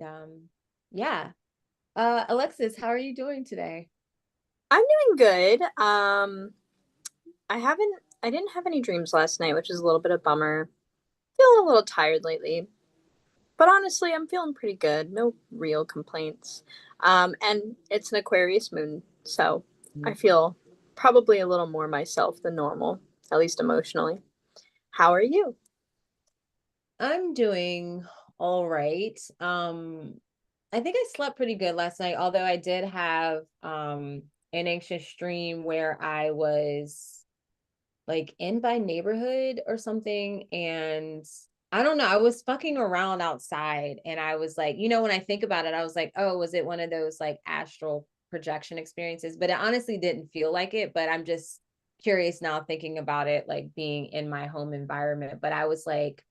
And yeah. Alexis, how are you doing today? I'm doing good. I didn't have any dreams last night, which is a little bit of a bummer. Feeling a little tired lately, but honestly, I'm feeling pretty good. No real complaints. And it's an Aquarius moon, so I feel probably a little more myself than normal, at least emotionally. How are you? I'm doing all right. I think I slept pretty good last night, although I did have an anxious dream where I was like in my neighborhood or something, and I don't know, I was fucking around outside and I was like, when I think about it, I was like, oh, was it one of those like astral projection experiences? But it honestly didn't feel like it, but I'm just curious now thinking about it like being in my home environment. But I was like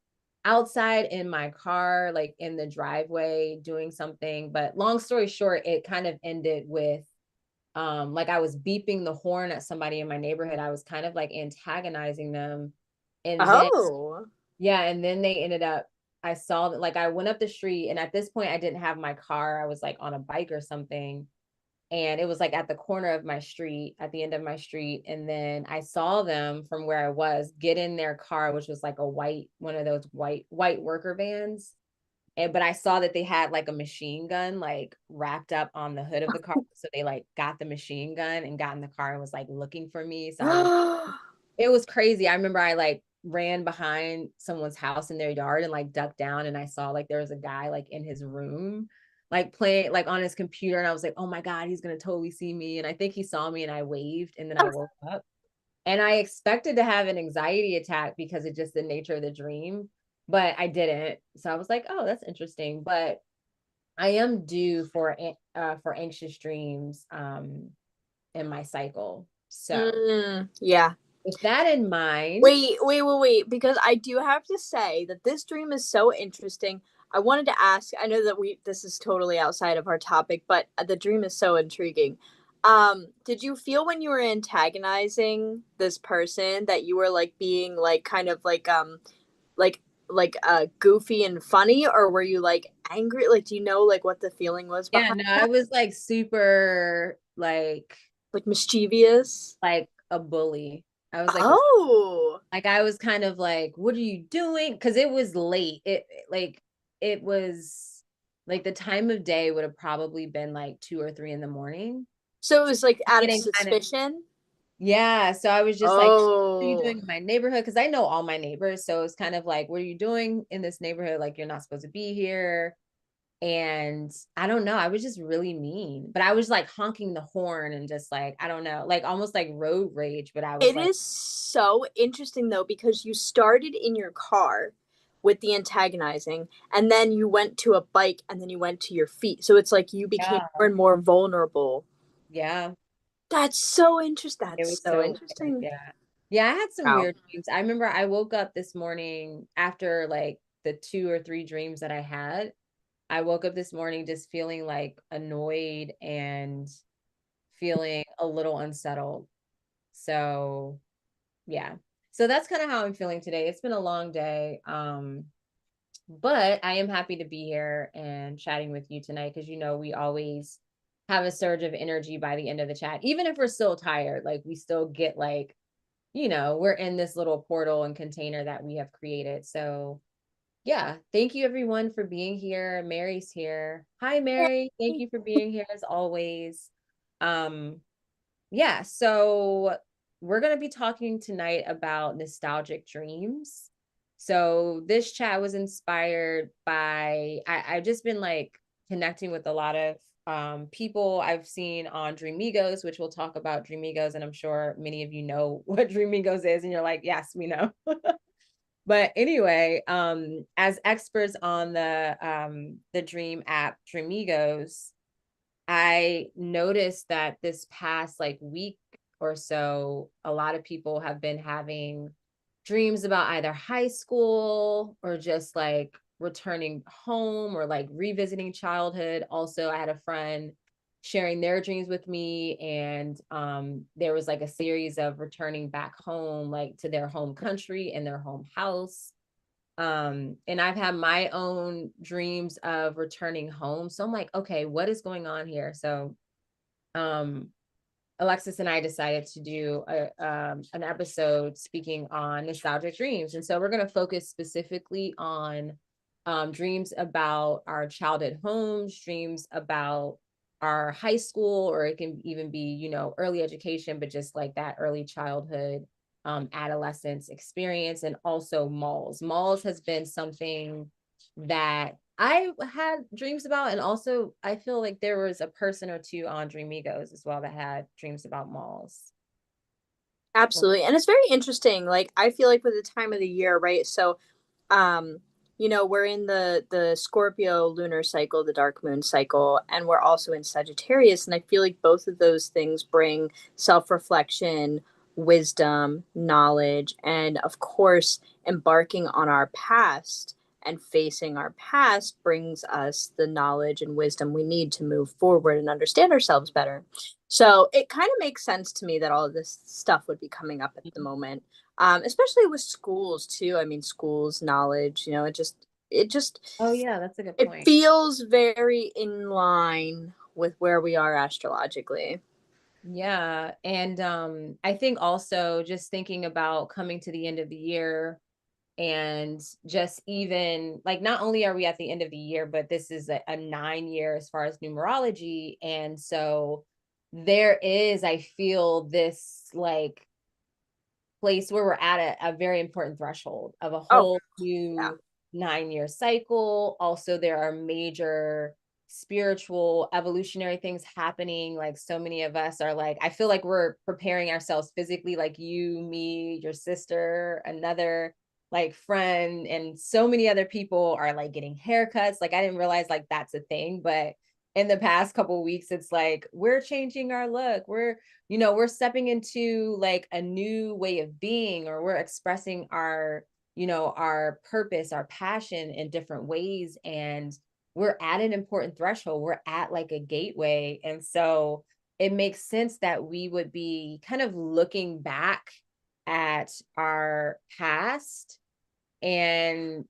outside in my car, like in the driveway doing something. But long story short, it kind of ended with like I was beeping the horn at somebody in my neighborhood. I was kind of like antagonizing them. And then Oh. yeah, and then they ended up, I saw that, like I went up the street, and at this point I didn't have my car. I was like on a bike or something. And it was like at the corner of my street, at the end of my street. And then I saw them from where I was get in their car, which was like a white, one of those white worker vans. And but I saw that they had like a machine gun like wrapped up on the hood of the car. So they like got the machine gun and got in the car and was like looking for me. So I was, it was crazy. I remember I like ran behind someone's house in their yard and like ducked down, and I saw like there was a guy like in his room like playing like on his computer, and I was like, oh my God, he's gonna totally see me. And I think he saw me and I waved, and then I woke up. And I expected to have an anxiety attack because of just the nature of the dream, but I didn't. So I was like, oh, that's interesting. But I am due for anxious dreams in my cycle. So Yeah. with that in mind, Wait, because I do have to say that this dream is so interesting. I wanted to ask, I know that this is totally outside of our topic, but the dream is so intriguing. Did you feel when you were antagonizing this person that you were like being like kind of like goofy and funny, or were you like angry? Like do you know like what the feeling was yeah, behind no, I that? was like super Like mischievous? like a bully. I was Oh. like I was kind of like, what are you doing? Because it was late. Like it was like the time of day would have probably been like 2 or 3 in the morning. So it was like out of Getting kind of, suspicion? yeah. So I was just like, what are you Oh. doing in my neighborhood? Because I know all my neighbors. So it's kind of like, what are you doing in this neighborhood? Like you're not supposed to be here. And I don't know, I was just really mean, but I was like honking the horn and just like, I don't know, like almost like road rage, but I was It like, is so interesting though because you started in your car with the antagonizing and then you went to a bike and then you went to your feet. So it's like you became yeah, more and more vulnerable. yeah, That's so interesting. it That's was so so weird. interesting. Yeah. Yeah, I had some Wow. weird dreams. I remember I woke up this morning after like the 2 or 3 dreams that I had. I woke up this morning just feeling like annoyed and feeling a little unsettled. So, yeah. So that's kind of how I'm feeling today. It's been a long day. But I am happy to be here and chatting with you tonight because we always have a surge of energy by the end of the chat. Even if we're still tired, like we still get like, we're in this little portal and container that we have created. So yeah, thank you everyone for being here. Mary's here. Hi Mary, thank you for being here as always. Um yeah, so we're going to be talking tonight about nostalgic dreams. So this chat was inspired by I've just been like connecting with a lot of people I've seen on Dreamigos, which we'll talk about Dreamigos, and I'm sure many of you know what Dreamigos is, and you're like, yes, we know. But anyway, as experts on the Dream app Dreamigos, I noticed that this past like week or so, a lot of people have been having dreams about either high school or just like returning home or like revisiting childhood. Also, I had a friend sharing their dreams with me, and there was like a series of returning back home, like to their home country and their home house. And I've had my own dreams of returning home. So I'm like, okay, what is going on here? So um Alexis and I decided to do an episode speaking on nostalgic dreams. And so we're going to focus specifically on dreams about our childhood homes, dreams about our high school, or it can even be, early education, but just like that early childhood, adolescence experience, and also malls. Malls has been something that I had dreams about, and also I feel like there was a person or two on Dreamigos as well that had dreams about malls. Absolutely. And it's very interesting. Like I feel like with the time of the year, right? So um we're in the Scorpio lunar cycle, the dark moon cycle, and we're also in Sagittarius, and I feel like both of those things bring self-reflection, wisdom, knowledge, and of course embarking on our past and facing our past brings us the knowledge and wisdom we need to move forward and understand ourselves better. So it kind of makes sense to me that all of this stuff would be coming up at the moment, especially with schools too. I mean, schools, knowledge, Oh yeah, that's a good it point. feels very in line with where we are astrologically. Yeah, and I think also just thinking about coming to the end of the year, and just even like not only are we at the end of the year, but this is a 9 year as far as numerology, and so there is, I feel this like place where we're at a very important threshold of a Oh, whole yeah. new 9 year cycle. Also, there are major spiritual evolutionary things happening. Like so many of us are like, I feel like we're preparing ourselves physically, like you, me, your sister, another like friend, and so many other people are like getting haircuts. Like I didn't realize like that's a thing, but in the past couple of weeks, it's like we're changing our look. We're stepping into like a new way of being, or we're expressing our purpose, our passion in different ways. And we're at an important threshold. We're at like a gateway. And so it makes sense that we would be kind of looking back at our past, and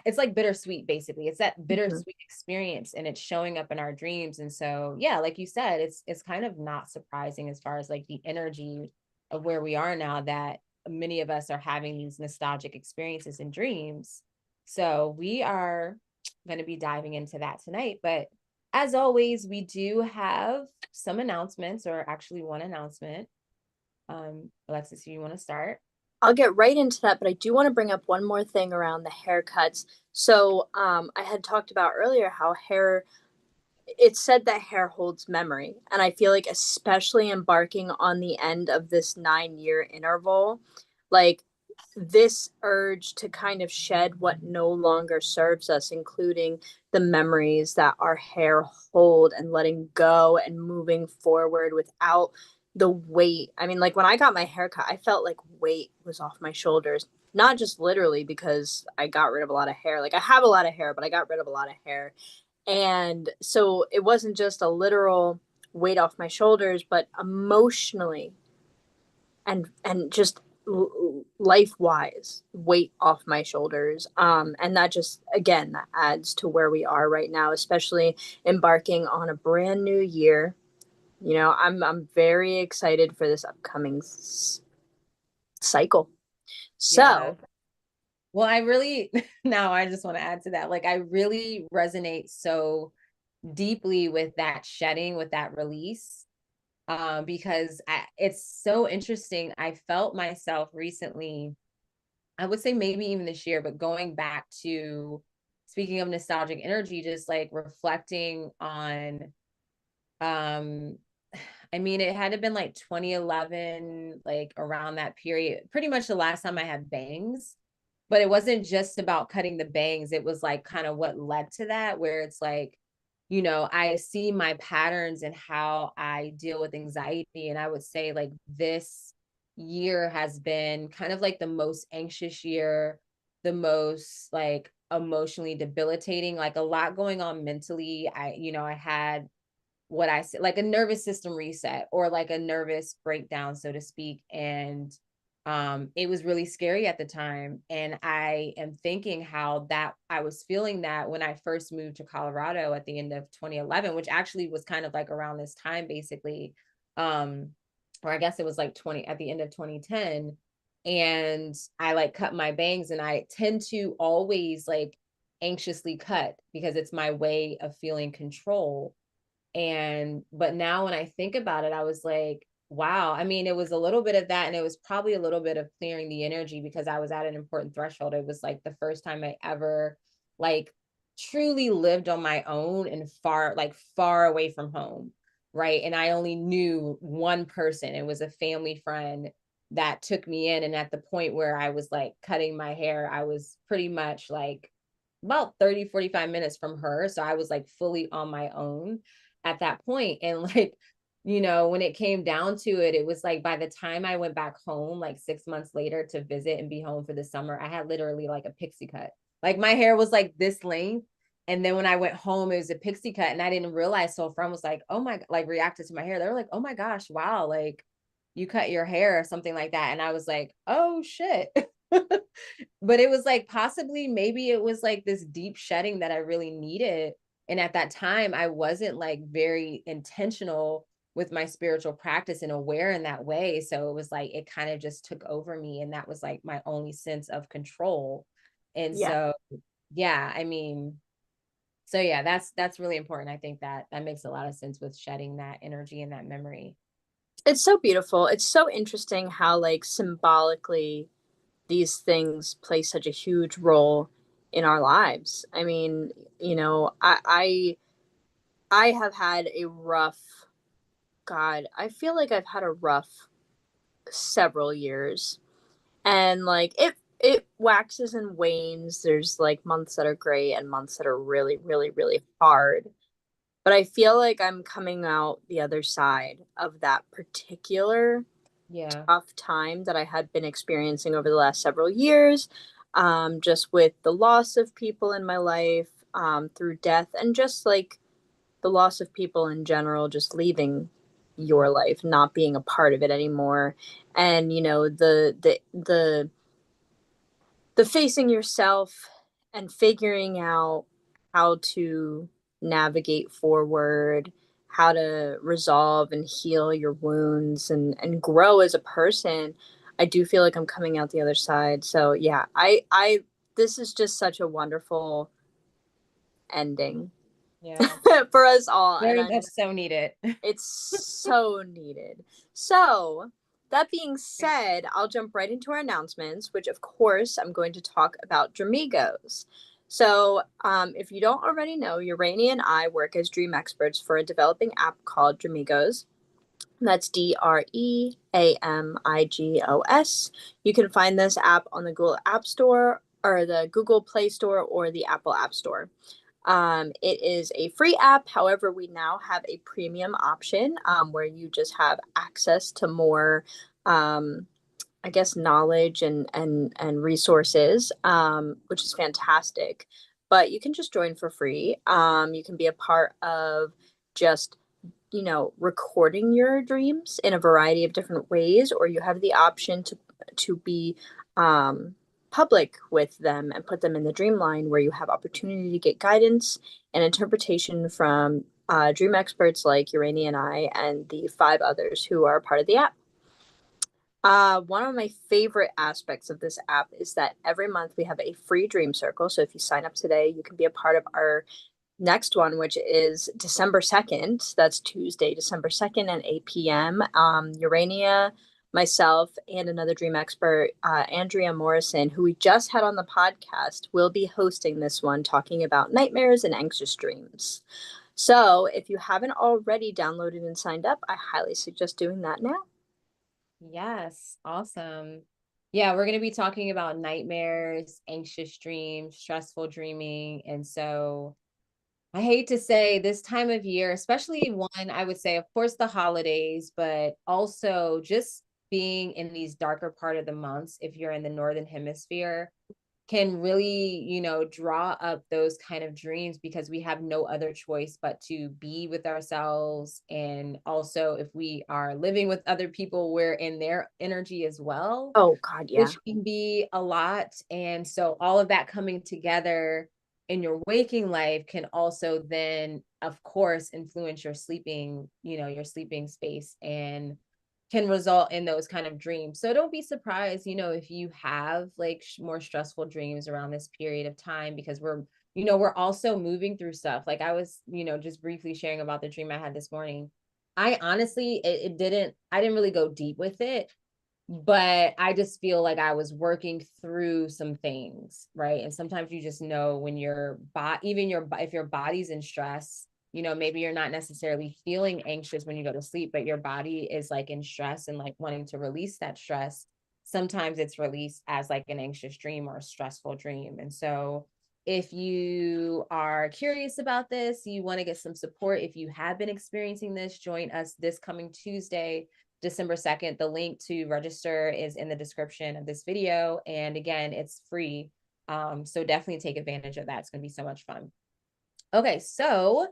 it's like bittersweet. Basically, it's that Mhm. bittersweet experience, and it's showing up in our dreams. And so yeah, like you said, it's kind of not surprising as far as like the energy of where we are now, that many of us are having these nostalgic experiences and dreams. So we are going to be diving into that tonight, but as always, we do have some announcements, or actually one announcement. Alexis, you want to start? I'll get right into that, but I do want to bring up one more thing around the haircuts. So, I had talked about earlier how hair, it's said that hair holds memory. And I feel like, especially embarking on the end of this 9 year interval, like this urge to kind of shed what no longer serves us, including the memories that our hair hold, and letting go and moving forward without the weight. I mean, like when I got my haircut, I felt like weight was off my shoulders. Not just literally because I got rid of a lot of hair. Like I have a lot of hair, but I got rid of a lot of hair. And so it wasn't just a literal weight off my shoulders, but emotionally and just life wise weight off my shoulders. And that just, again, that adds to where we are right now, especially embarking on a brand new year. I'm very excited for this upcoming cycle. Yeah. So Well, I really, now I just want to add to that. Like, I really resonate so deeply with that shedding, with that release, because it's so interesting. I felt myself recently, I would say maybe even this year, but going back to, speaking of nostalgic energy, just like reflecting on, um, I mean, it had to been like 2011, like around that period, pretty much the last time I had bangs. But it wasn't just about cutting the bangs. It was like kind of what led to that, where it's like, I see my patterns and how I deal with anxiety. And I would say like this year has been kind of like the most anxious year, the most like emotionally debilitating, like a lot going on mentally. I had what I say, like a nervous system reset, or like a nervous breakdown, so to speak. And It was really scary at the time. And I am thinking how that I was feeling that when I first moved to Colorado at the end of 2011, which actually was kind of like around this time, basically. Um, or I guess it was like 20 at the end of 2010. And I like cut my bangs, and I tend to always like anxiously cut because it's my way of feeling control. And but now when I think about it, I was like, wow. I mean, it was a little bit of that, and it was probably a little bit of clearing the energy because I was at an important threshold. It was like the first time I ever like truly lived on my own and far away from home. Right. And I only knew one person. It was a family friend that took me in. And at the point where I was like cutting my hair, I was pretty much like about 30-45 minutes from her. So I was like fully on my own at that point. And like, when it came down to it, it was like by the time I went back home, like 6 months later to visit and be home for the summer, I had literally like a pixie cut. Like my hair was like this length. And then when I went home, it was a pixie cut. And I didn't realize. So a friend was like, oh my, like reacted to my hair. They were like, oh my gosh, wow, like you cut your hair or something like that. And I was like, oh shit. But it was like possibly maybe it was like this deep shedding that I really needed. And at that time, I wasn't like very intentional with my spiritual practice and aware in that way. So it was like it kind of just took over me. And that was like my only sense of control. And Yeah. so, yeah, I mean, so yeah, that's really important. I think that that makes a lot of sense with shedding that energy and that memory. It's so beautiful. It's so interesting how like symbolically these things play such a huge role in our lives. I mean, I have had a rough, God, I feel like I've had a rough several years. And like it waxes and wanes. There's like months that are great and months that are really, really, really hard. But I feel like I'm coming out the other side of that particular Yeah. tough time that I had been experiencing over the last several years, just with the loss of people in my life, through death, and just like the loss of people in general, just leaving your life, not being a part of it anymore. And the facing yourself and figuring out how to navigate forward, how to resolve and heal your wounds and grow as a person. I do feel like I'm coming out the other side. So yeah, I this is just such a wonderful ending Yeah. for us all. And Very I much so needed. it's so needed. So, that being said, I'll jump right into our announcements, which, of course, I'm going to talk about Dreamigos. So, if you don't already know, Urania and I work as dream experts for a developing app called Dreamigos. That's Dreamigos. You can find this app on the Google App Store or the Google Play Store or the Apple App Store. It is a free app. However, we now have a premium option where you just have access to more, I guess, knowledge and resources, which is fantastic. But you can just join for free. You can be a part of just recording your dreams in a variety of different ways, or you have the option to be um, public with them and put them in the dreamline where you have opportunity to get guidance and interpretation from dream experts like Urania and I and the five others who are part of the app. One of my favorite aspects of this app is that every month we have a free dream circle. So if you sign up today, you can be a part of our next one, which is December 2nd. That's Tuesday, December 2nd at 8 p.m. Urania, myself, and another dream expert, Andrea Morrison, who we just had on the podcast, will be hosting this one, talking about nightmares and anxious dreams. So if you haven't already downloaded and signed up, I highly suggest doing that now. Yes, awesome. Yeah, we're going to be talking about nightmares, anxious dreams, stressful dreaming. And so I hate to say this time of year, especially one, I would say, of course, the holidays, but also just being in these darker part of the months, if you're in the Northern Hemisphere, can really, draw up those kind of dreams because we have no other choice but to be with ourselves. And also, if we are living with other people, we're in their energy as well, Oh God, yeah. which can be a lot. And so, all of that coming together in your waking life can also then, of course, influence your sleeping space, and can result in those kind of dreams. So don't be surprised, if you have like more stressful dreams around this period of time, because we're also moving through stuff. Like I was, just briefly sharing about the dream I had this morning. I honestly, I didn't really go deep with it, but I just feel like I was working through some things, right? And sometimes you just know when your body, even if your body's in stress, maybe you're not necessarily feeling anxious when you go to sleep, but your body is like in stress and like wanting to release that stress. Sometimes it's released as like an anxious dream or a stressful dream. And so if you are curious about this, you want to get some support, if you have been experiencing this, join us this coming Tuesday, December 2nd. The link to register is in the description of this video. And again, it's free. So definitely take advantage of that. It's going to be so much fun. Okay, so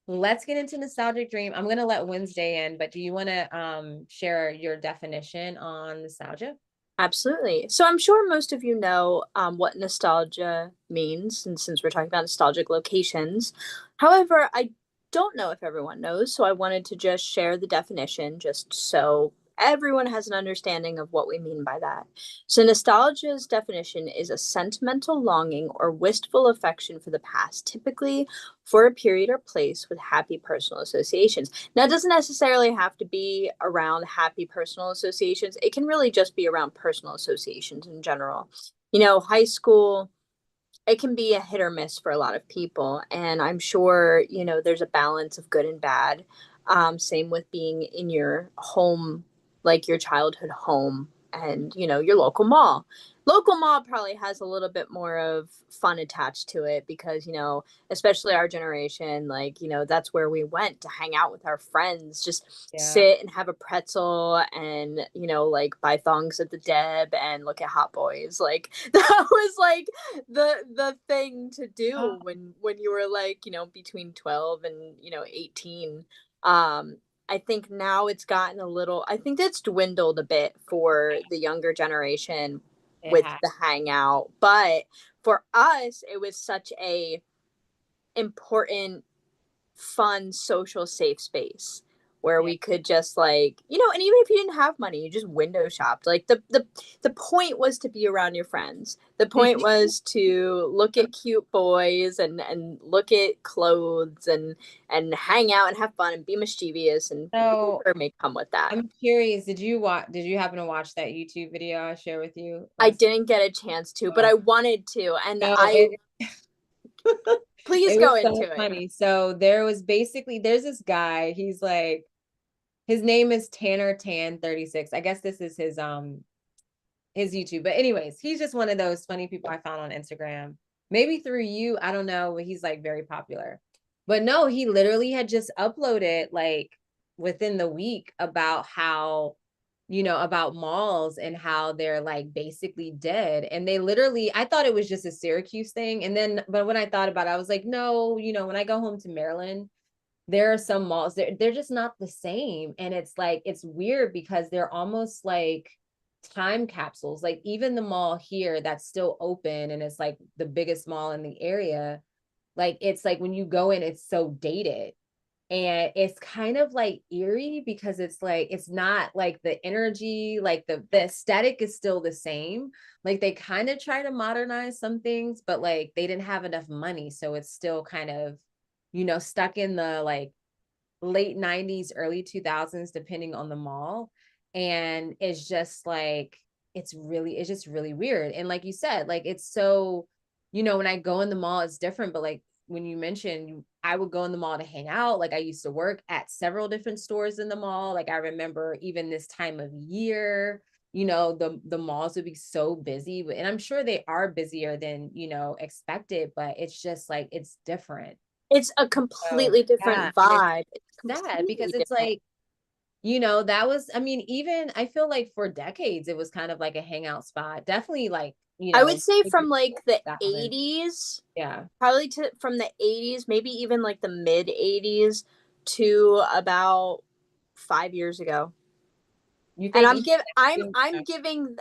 let's get into nostalgic dream. I'm going to let Wednesday in, but do you want to share your definition on nostalgia? Absolutely. So I'm sure most of you know what nostalgia means, and since we're talking about nostalgic locations. However, I don't know if everyone knows, so I wanted to just share the definition just so everyone has an understanding of what we mean by that. So, nostalgia's definition is a sentimental longing or wistful affection for the past, typically for a period or place with happy personal associations. Now, it doesn't necessarily have to be around happy personal associations. It can really just be around personal associations in general. High school, it can be a hit or miss for a lot of people. And I'm sure, there's a balance of good and bad. Same with being in your home, like your childhood home and, your local mall. Local mall probably has a little bit more of fun attached to it because, especially our generation, like, that's where we went to hang out with our friends, just Yeah. sit and have a pretzel and, like buy thongs at the Deb and look at Hot Boys. Like that was like the thing to do when you were like, between 12 and, 18. I think now it's gotten a little, I think that's dwindled a bit for the younger generation It with has. the hangout, but for us it was such a important, fun, social, safe space where Yeah. we could just like, and even if you didn't have money, you just window shopped. Like the point was to be around your friends. The point was to look at cute boys and look at clothes and hang out and have fun and be mischievous, and So whatever may come with that. I'm curious, did you happen to watch that YouTube video I shared with you I last didn't get a chance to, but night? I wanted to, and No, I please it go was so into it. funny. So there's this guy, he's like, his name is Tanner Tan 36. I guess this is his YouTube. But anyways, he's just one of those funny people I found on Instagram. Maybe through you, I don't know, but he's like very popular. But no, he literally had just uploaded like within the week about how, about malls and how they're like basically dead. And they literally, I thought it was just a Syracuse thing. And then, but when I thought about it, I was like, no, when I go home to Maryland, there are some malls, they're just not the same. And it's like, it's weird because they're almost like time capsules. Like even the mall here that's still open and it's like the biggest mall in the area, like it's like when you go in, it's so dated. And it's kind of like eerie because it's like it's not like the energy, like the aesthetic is still the same. Like they kind of try to modernize some things, but like they didn't have enough money, so it's still kind of, stuck in the like late 90s, early 2000s, depending on the mall. And it's just like, it's just really weird. And like you said, like it's so, when I go in the mall, it's different. But like when you mentioned, I would go in the mall to hang out. Like I used to work at several different stores in the mall. Like I remember even this time of year, the malls would be so busy. And I'm sure they are busier than, expected, but it's just like it's different. It's a So completely yeah, different and it's vibe. It's sad because completely it's different. like, that was, I mean, even I feel like for decades, it was kind of like a hangout spot. Definitely like I would say maybe from like the 2000. 80s, Yeah. probably to from the 80s, maybe even like the mid 80s to about 5 years ago. You And think you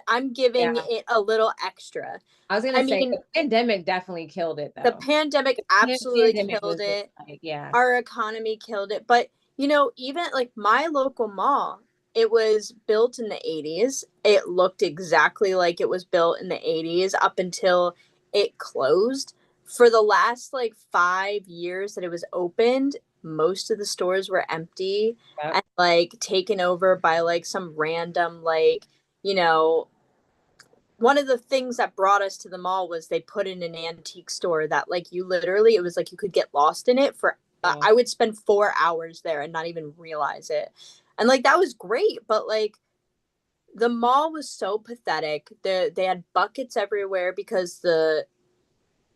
I'm giving yeah. it a little extra. I was I gonna say mean, the pandemic definitely killed it the though. pandemic absolutely Pandemic killed was just it. like, yeah, Our economy killed it. But, even like my local mall, it was built in the 80s. It looked exactly like it was built in the 80s up until it closed. For the last like 5 years that it was opened, most of the stores were empty yep, and like taken over by like some random, like, you know, one of the things that brought us to the mall was they put in an antique store that like you literally it was like you could get lost in it for yeah, I would spend 4 hours there and not even realize it. And like that was great, but like the mall was so pathetic. They had buckets everywhere because the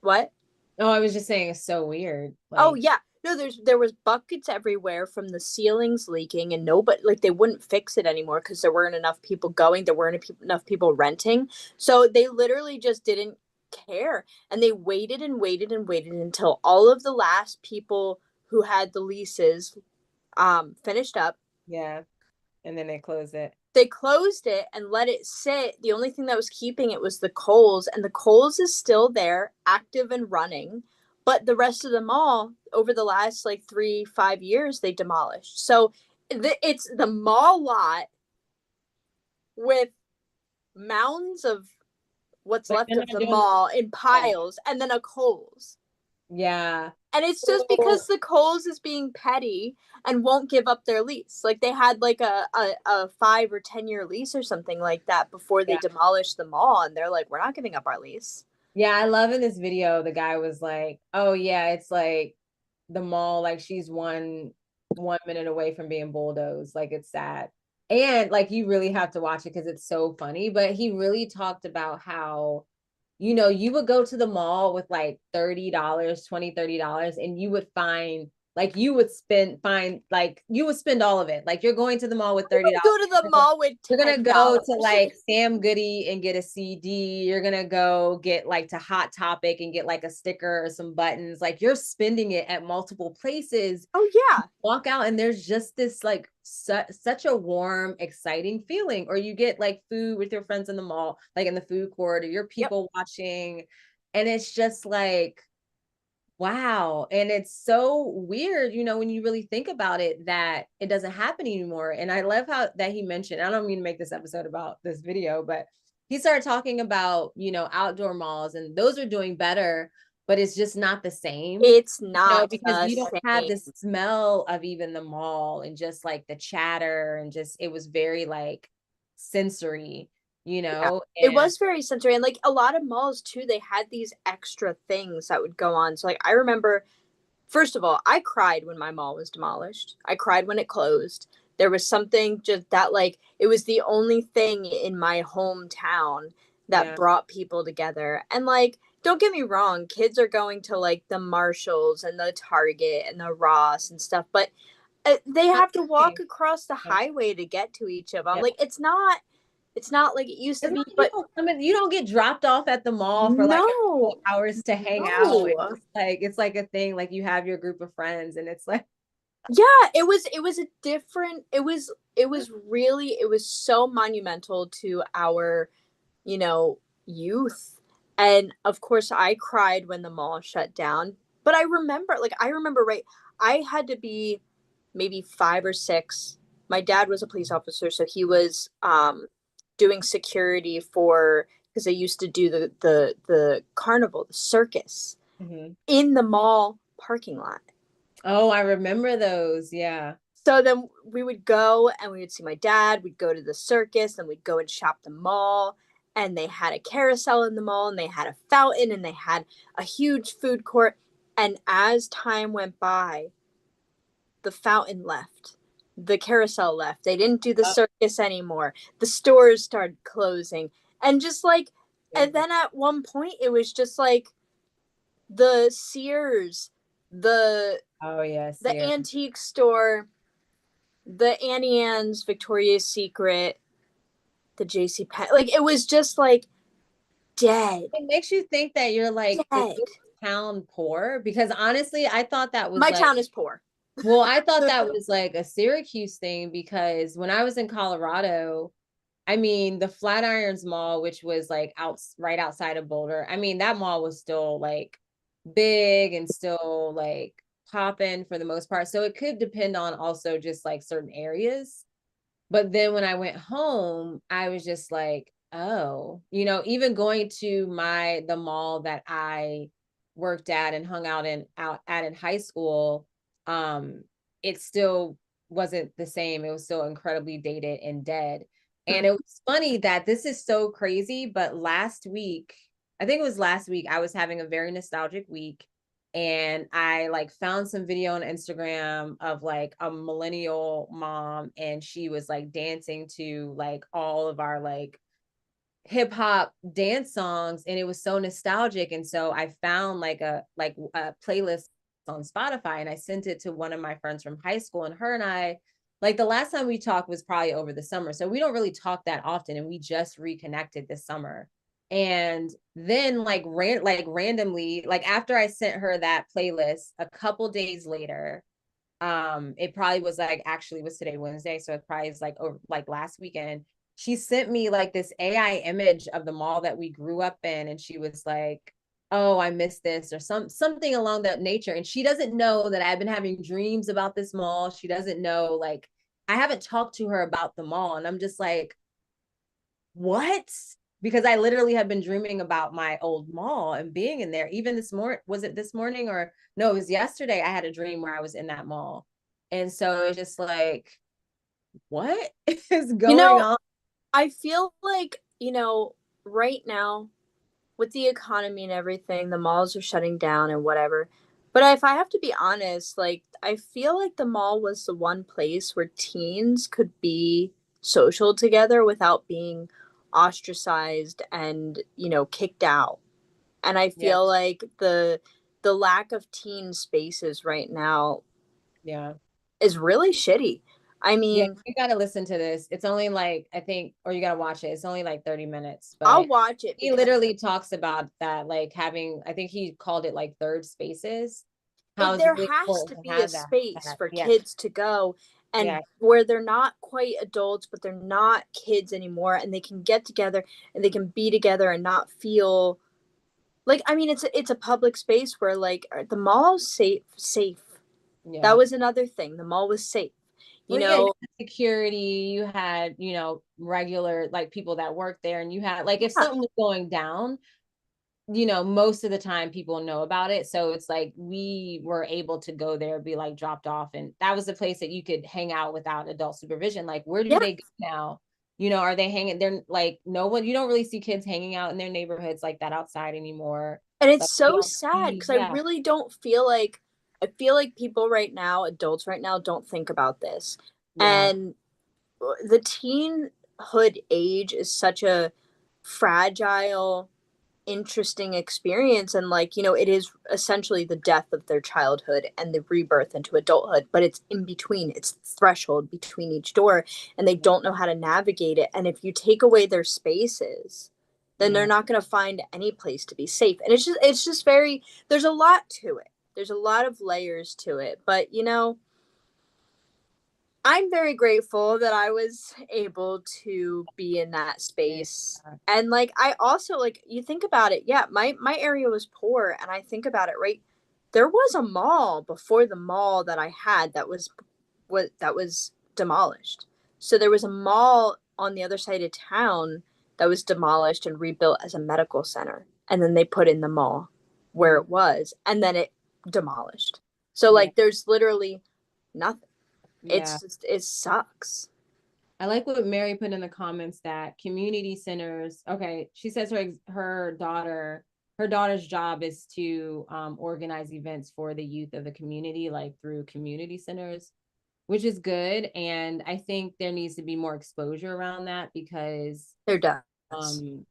what? no, I was just saying it's so weird. Oh Like, yeah. No, there was buckets everywhere from the ceilings leaking, and nobody like they wouldn't fix it anymore because there weren't enough people going. There weren't enough people renting, so they literally just didn't care, and they waited and waited and waited until all of the last people who had the leases finished up. yeah, and then they closed it. They closed it and let it sit. The only thing that was keeping it was the Kohl's, and the Kohl's is still there, active and running. But the rest of the mall, over the last like 3, 5 years, they demolished. So it's the mall lot with mounds of what's Like left they're of not the doing mall in that. piles, and then a Kohl's. Yeah. And it's just because So the Kohl's is being petty and won't give up their lease. Like they had like a 5 or 10 year lease or something like that before they yeah. demolished the mall, and they're like, we're not giving up our lease. Yeah, I love in this video the guy was like, "Oh yeah, it's like the mall like she's one minute away from being bulldozed. Like it's sad." And like you really have to watch it because it's so funny, but he really talked about how you would go to the mall with like $30, 20, $30, and you would find like you would spend all of it. Like you're going to the mall with $30. Go to the mall with You're gonna go to $10. like Sam Goody and get a CD. You're gonna go get like to Hot Topic and get like a sticker or some buttons. Like you're spending it at multiple places. Oh yeah. Walk out and there's just this like such a warm, exciting feeling. Or you get like food with your friends in the mall, like in the food court, or you're Yep. people watching, and it's just like wow. And it's so weird, when you really think about it, that it doesn't happen anymore. And I love how that he mentioned, I don't mean to make this episode about this video, but he started talking about, outdoor malls and those are doing better, but it's just not the same, It's not because the you don't have same. the smell of even the mall and just like the chatter and just, it was very like sensory, Yeah. It and was very sensory. And like a lot of malls too, they had these extra things that would go on. So like I remember, first of all, I cried when my mall was demolished. I cried when it closed. There was something just that like it was the only thing in my hometown that yeah, brought people together. And like don't get me wrong, kids are going to like the Marshalls and the Target and the Ross and stuff, but they not have to the walk same. across the Yeah. highway to get to each of them. Yeah. Like it's not like it used to It's be, not but you don't get dropped off at the mall for like a couple no. hours to hang out. No. It's like a thing, like you have your group of friends and it's like Yeah, it was a different it was so monumental to our, you know, youth. And of course I cried when the mall shut down, but I remember right, I had to be maybe 5 or 6. My dad was a police officer, so he was doing security for because they used to do the carnival, the circus Mhm. in the mall parking lot. Oh, I remember those. Yeah. So then we would go and we would see my dad. We'd go to the circus and we'd go and shop the mall. And they had a carousel in the mall and they had a fountain and they had a huge food court. And as time went by, the fountain left, the carousel left. They didn't do the Oh, circus anymore. The stores started closing. And just like, and crazy. then at one point, it was just like the Sears, the Oh yes, the yeah. antique store, the Annie Ann's, Victoria's Secret, the JC Penney. Like it was just like dead. It makes you think that you're like in Dead. this town poor, because honestly, I thought that was My like, town is poor. well, I thought that was like a Syracuse thing, because when I was in Colorado, I mean, the Flatirons Mall, which was like right outside of Boulder, I mean, that mall was still like big and still like popping for the most part. So it could depend on also just like certain areas. But then when I went home, I was just like, oh, even going to the mall that I worked at and hung out at in high school, it still wasn't the same. It was still incredibly dated and dead. And it was funny that this is so crazy, but last week, I think it was last week, I was having a very nostalgic week, and I like found some video on Instagram of like a millennial mom, and she was like dancing to like all of our like hip hop dance songs, and it was so nostalgic. And so I found like a playlist on Spotify, and I sent it to one of my friends from high school, and her and I, like, the last time we talked was probably over the summer, so we don't really talk that often, and we just reconnected this summer. And then randomly, like after I sent her that playlist, a couple days later, it probably was like, actually was today Wednesday, so it probably is like over like last weekend, she sent me like this AI image of the mall that we grew up in, and she was like, oh, I miss this, or something along that nature. And she doesn't know that I've been having dreams about this mall. She doesn't know, like, I haven't talked to her about the mall, and I'm just like, what? Because I literally have been dreaming about my old mall and being in there. Even this morning, was it this morning, or no, it was yesterday, I had a dream where I was in that mall. And so it's just like, what is You going know, on? I feel like, right now with the economy and everything, the malls are shutting down and whatever. But if I have to be honest, like I feel like the mall was the one place where teens could be social together without being ostracized and, kicked out. And I Yeah. feel like the lack of teen spaces right now Yeah. is really shitty. I Yeah, mean, you gotta listen to this. It's only like, I think, or you gotta watch it. It's only like 30 minutes, I'll but watch it he because literally talks about that, like having, I think he called it like third spaces, how it's there really has important to to be a have that. space for Yeah. kids to go and Yeah. where they're not quite adults but they're not kids anymore and they can get together and they can be together and not feel like, I mean, it's a public space where like the mall's safe. That Yeah. was another thing. The mall was safe. You Well, yeah, you know, had security, you had, regular like people that work there, and you had like, if yeah, something was going down, most of the time people know about it. So it's like we were able to go there, be like dropped off, and that was the place that you could hang out without adult supervision. Like, where do yeah. they go now? Are they hanging? They're like, no one, you don't really see kids hanging out in their neighborhoods like that outside anymore. And it's Like, you so don't sad see, because I yeah, really don't feel like I feel like people right now, adults right now, don't think about this. yeah, And the teenhood age is such a fragile, interesting experience. And, like, it is essentially the death of their childhood and the rebirth into adulthood, but it's in between, it's the threshold between each door, and they don't know how to navigate it. And if you take away their spaces, then they're yeah. not going to find any place to be safe. And it's just very, there's a lot to it. There's a lot of layers to it. But, I'm very grateful that I was able to be in that Yeah. space. And like I also, like, you think about it, yeah, my area was poor and I think about it, right? There was a mall before the mall that I had that was demolished. So there was a mall on the other side of town that was demolished and rebuilt as a medical center. And then they put in the mall where Mm, it was and then it demolished. So yeah, like there's literally nothing. yeah. It's just, it sucks. I like what Mary put in the comments, that community centers. Okay, she says her daughter's job is to organize events for the youth of the community, like through community centers, which is good. And I think there needs to be more exposure around that, because There does. um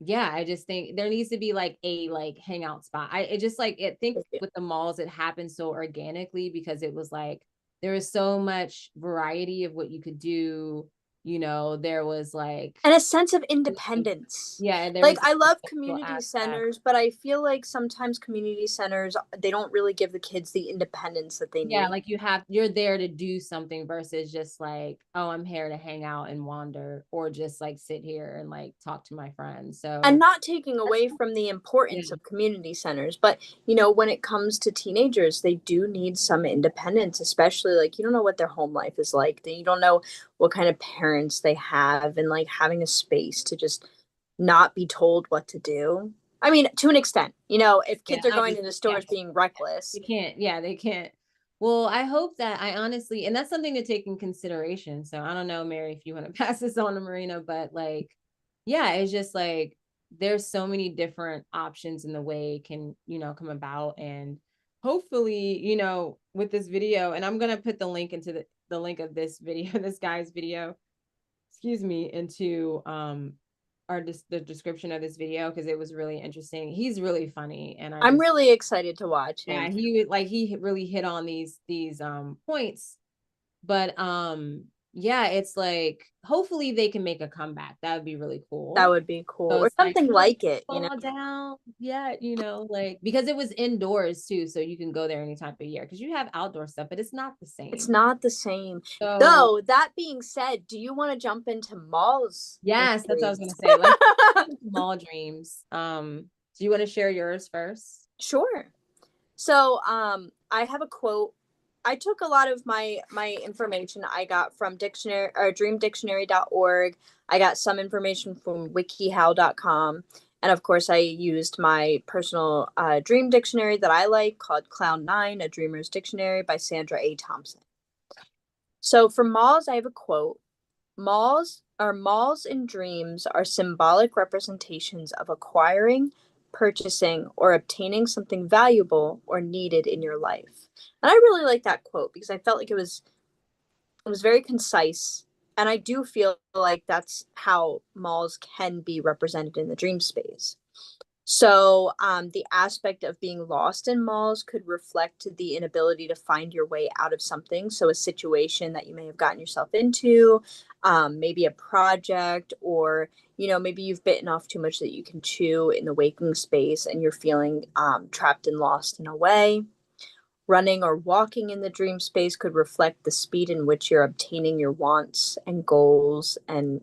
yeah, I just think there needs to be like a like hangout spot. I it just like it think with the malls, it happened so organically, because it was like there was so much variety of what you could do. there was like, And a sense of independence. yeah, there Like, was I a love social community aspect. centers, but I feel like sometimes community centers, they don't really give the kids the independence that they Yeah, need. like you're there to do something versus just like, oh, I'm here to hang out and wander or just like sit here and like talk to my friends. And So not taking that's, away from the yeah, importance of community centers, but when it comes to teenagers, they do need some independence, especially like you don't know what their home life is like. You don't know what kind of parents they have, and like having a space to just not be told what to do. I mean, to an extent, if yeah, kids are going into obviously, yeah. stores being reckless. They can't, yeah, they can't. Well, I hope that I honestly, and that's something to take in consideration. So I don't know, Mary, if you want to pass this on to Marina, but like, yeah, it's just like there's so many different options in the way it can, come about. And hopefully, with this video, and I'm gonna put the link into the link of this video, this guy's video, excuse me, into the description of this video because it was really interesting. He's really funny, and I I'm just, really excited to watch yeah, him. he really hit on these points. But yeah, it's like hopefully they can make a comeback. That would be really That cool. would be cool, So or it's like, something don't like it. fall down yet, like because it was indoors too, so you can go there any time of year because you have outdoor stuff, but it's not the It's same. not the same. So Though, that being said, do you want to jump into malls and yes, that's what I was dreams? gonna say. Let's small dreams. Do you want to share yours first? Sure. So, I have a quote. I took a lot of my information I got from dictionary or dreamdictionary.org. I got some information from wikihow.com. And of course, I used my personal dream dictionary that I like called Cloud Nine, A Dreamer's Dictionary by Sandra A. Thompson. So for malls, I have a quote. Malls and dreams are symbolic representations of acquiring, purchasing, or obtaining something valuable or needed in your life. And I really like that quote because I felt like it was very concise. And I do feel like that's how malls can be represented in the dream space. So, the aspect of being lost in malls could reflect the inability to find your way out of something. So, a situation that you may have gotten yourself into, maybe a project, or maybe you've bitten off too much that you can chew in the waking space, and you're feeling trapped and lost in a way. Running or walking in the dream space could reflect the speed in which you're obtaining your wants and goals, and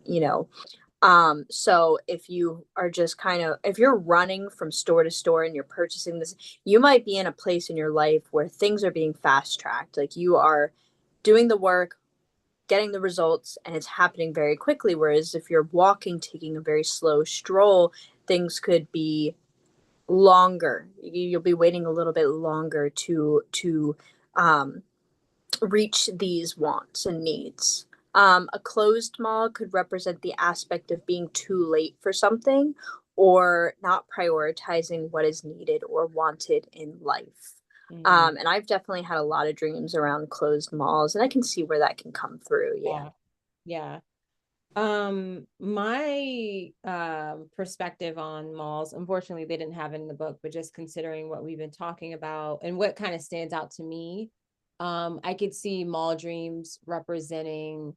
so if you are just if you're running from store to store and you're purchasing this, you might be in a place in your life where things are being fast tracked. Like you are doing the work, getting the results, and it's happening very quickly. Whereas if you're walking, taking a very slow stroll, things could be longer. You'll be waiting a little bit longer to um, reach these wants and needs. A closed mall could represent the aspect of being too late for something or not prioritizing what is needed or wanted in life. Mhm. And I've definitely had a lot of dreams around closed malls, and I can see where that can come through. Yeah. Yeah. Yeah. My perspective on malls, unfortunately, they didn't have it in the book, but just considering what we've been talking about and what kind of stands out to me, I could see mall dreams representing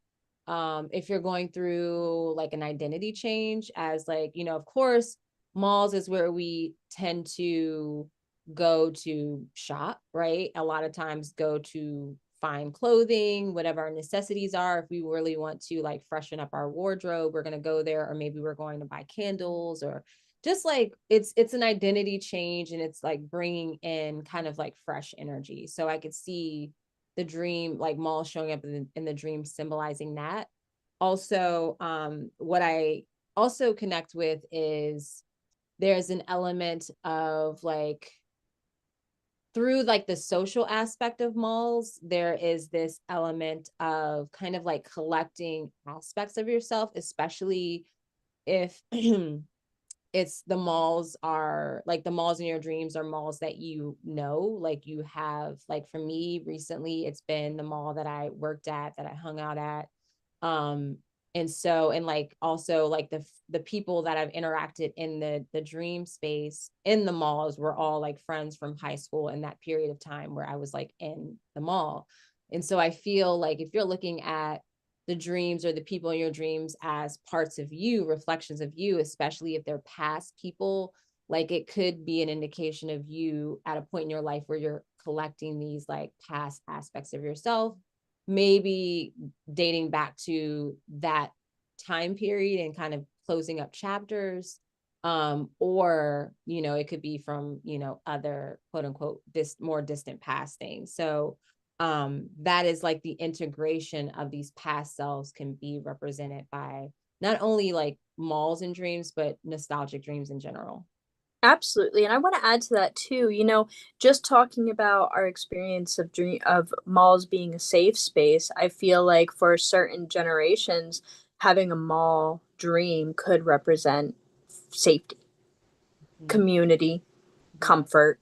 if you're going through like an identity change, as like, of course, malls is where we tend to go to shop, right? A lot of times go to find clothing, whatever our necessities are. If we really want to like freshen up our wardrobe, we're going to go there, or maybe we're going to buy candles, or just like it's an identity change, and it's like bringing in kind of like fresh energy. So I could see the dream, like mall showing up in the dream, symbolizing that. Also, what I also connect with is there's an element of like through like the social aspect of malls, there is this element of kind of like collecting aspects of yourself, especially if it's the malls in your dreams are malls that like you have, like for me recently, it's been the mall that I worked at, that I hung out at. Um, and so, and like also like the people that I've interacted in the dream space in the malls were all like friends from high school in that period of time where I was like in the mall. And so I feel like if you're looking at the dreams or the people in your dreams as parts of you, reflections of you, especially if they're past people. Like it could be an indication of you at a point in your life where you're collecting these like past aspects of yourself, maybe dating back to that time period and kind of closing up chapters. Or it could be from other quote unquote this more distant past things. So that is like the integration of these past selves can be represented by not only like malls and dreams, but nostalgic dreams in general. Absolutely. And I want to add to that too. Just talking about our experience of malls being a safe space, I feel like for certain generations, having a mall dream could represent safety, Mhm. community, Yeah. comfort.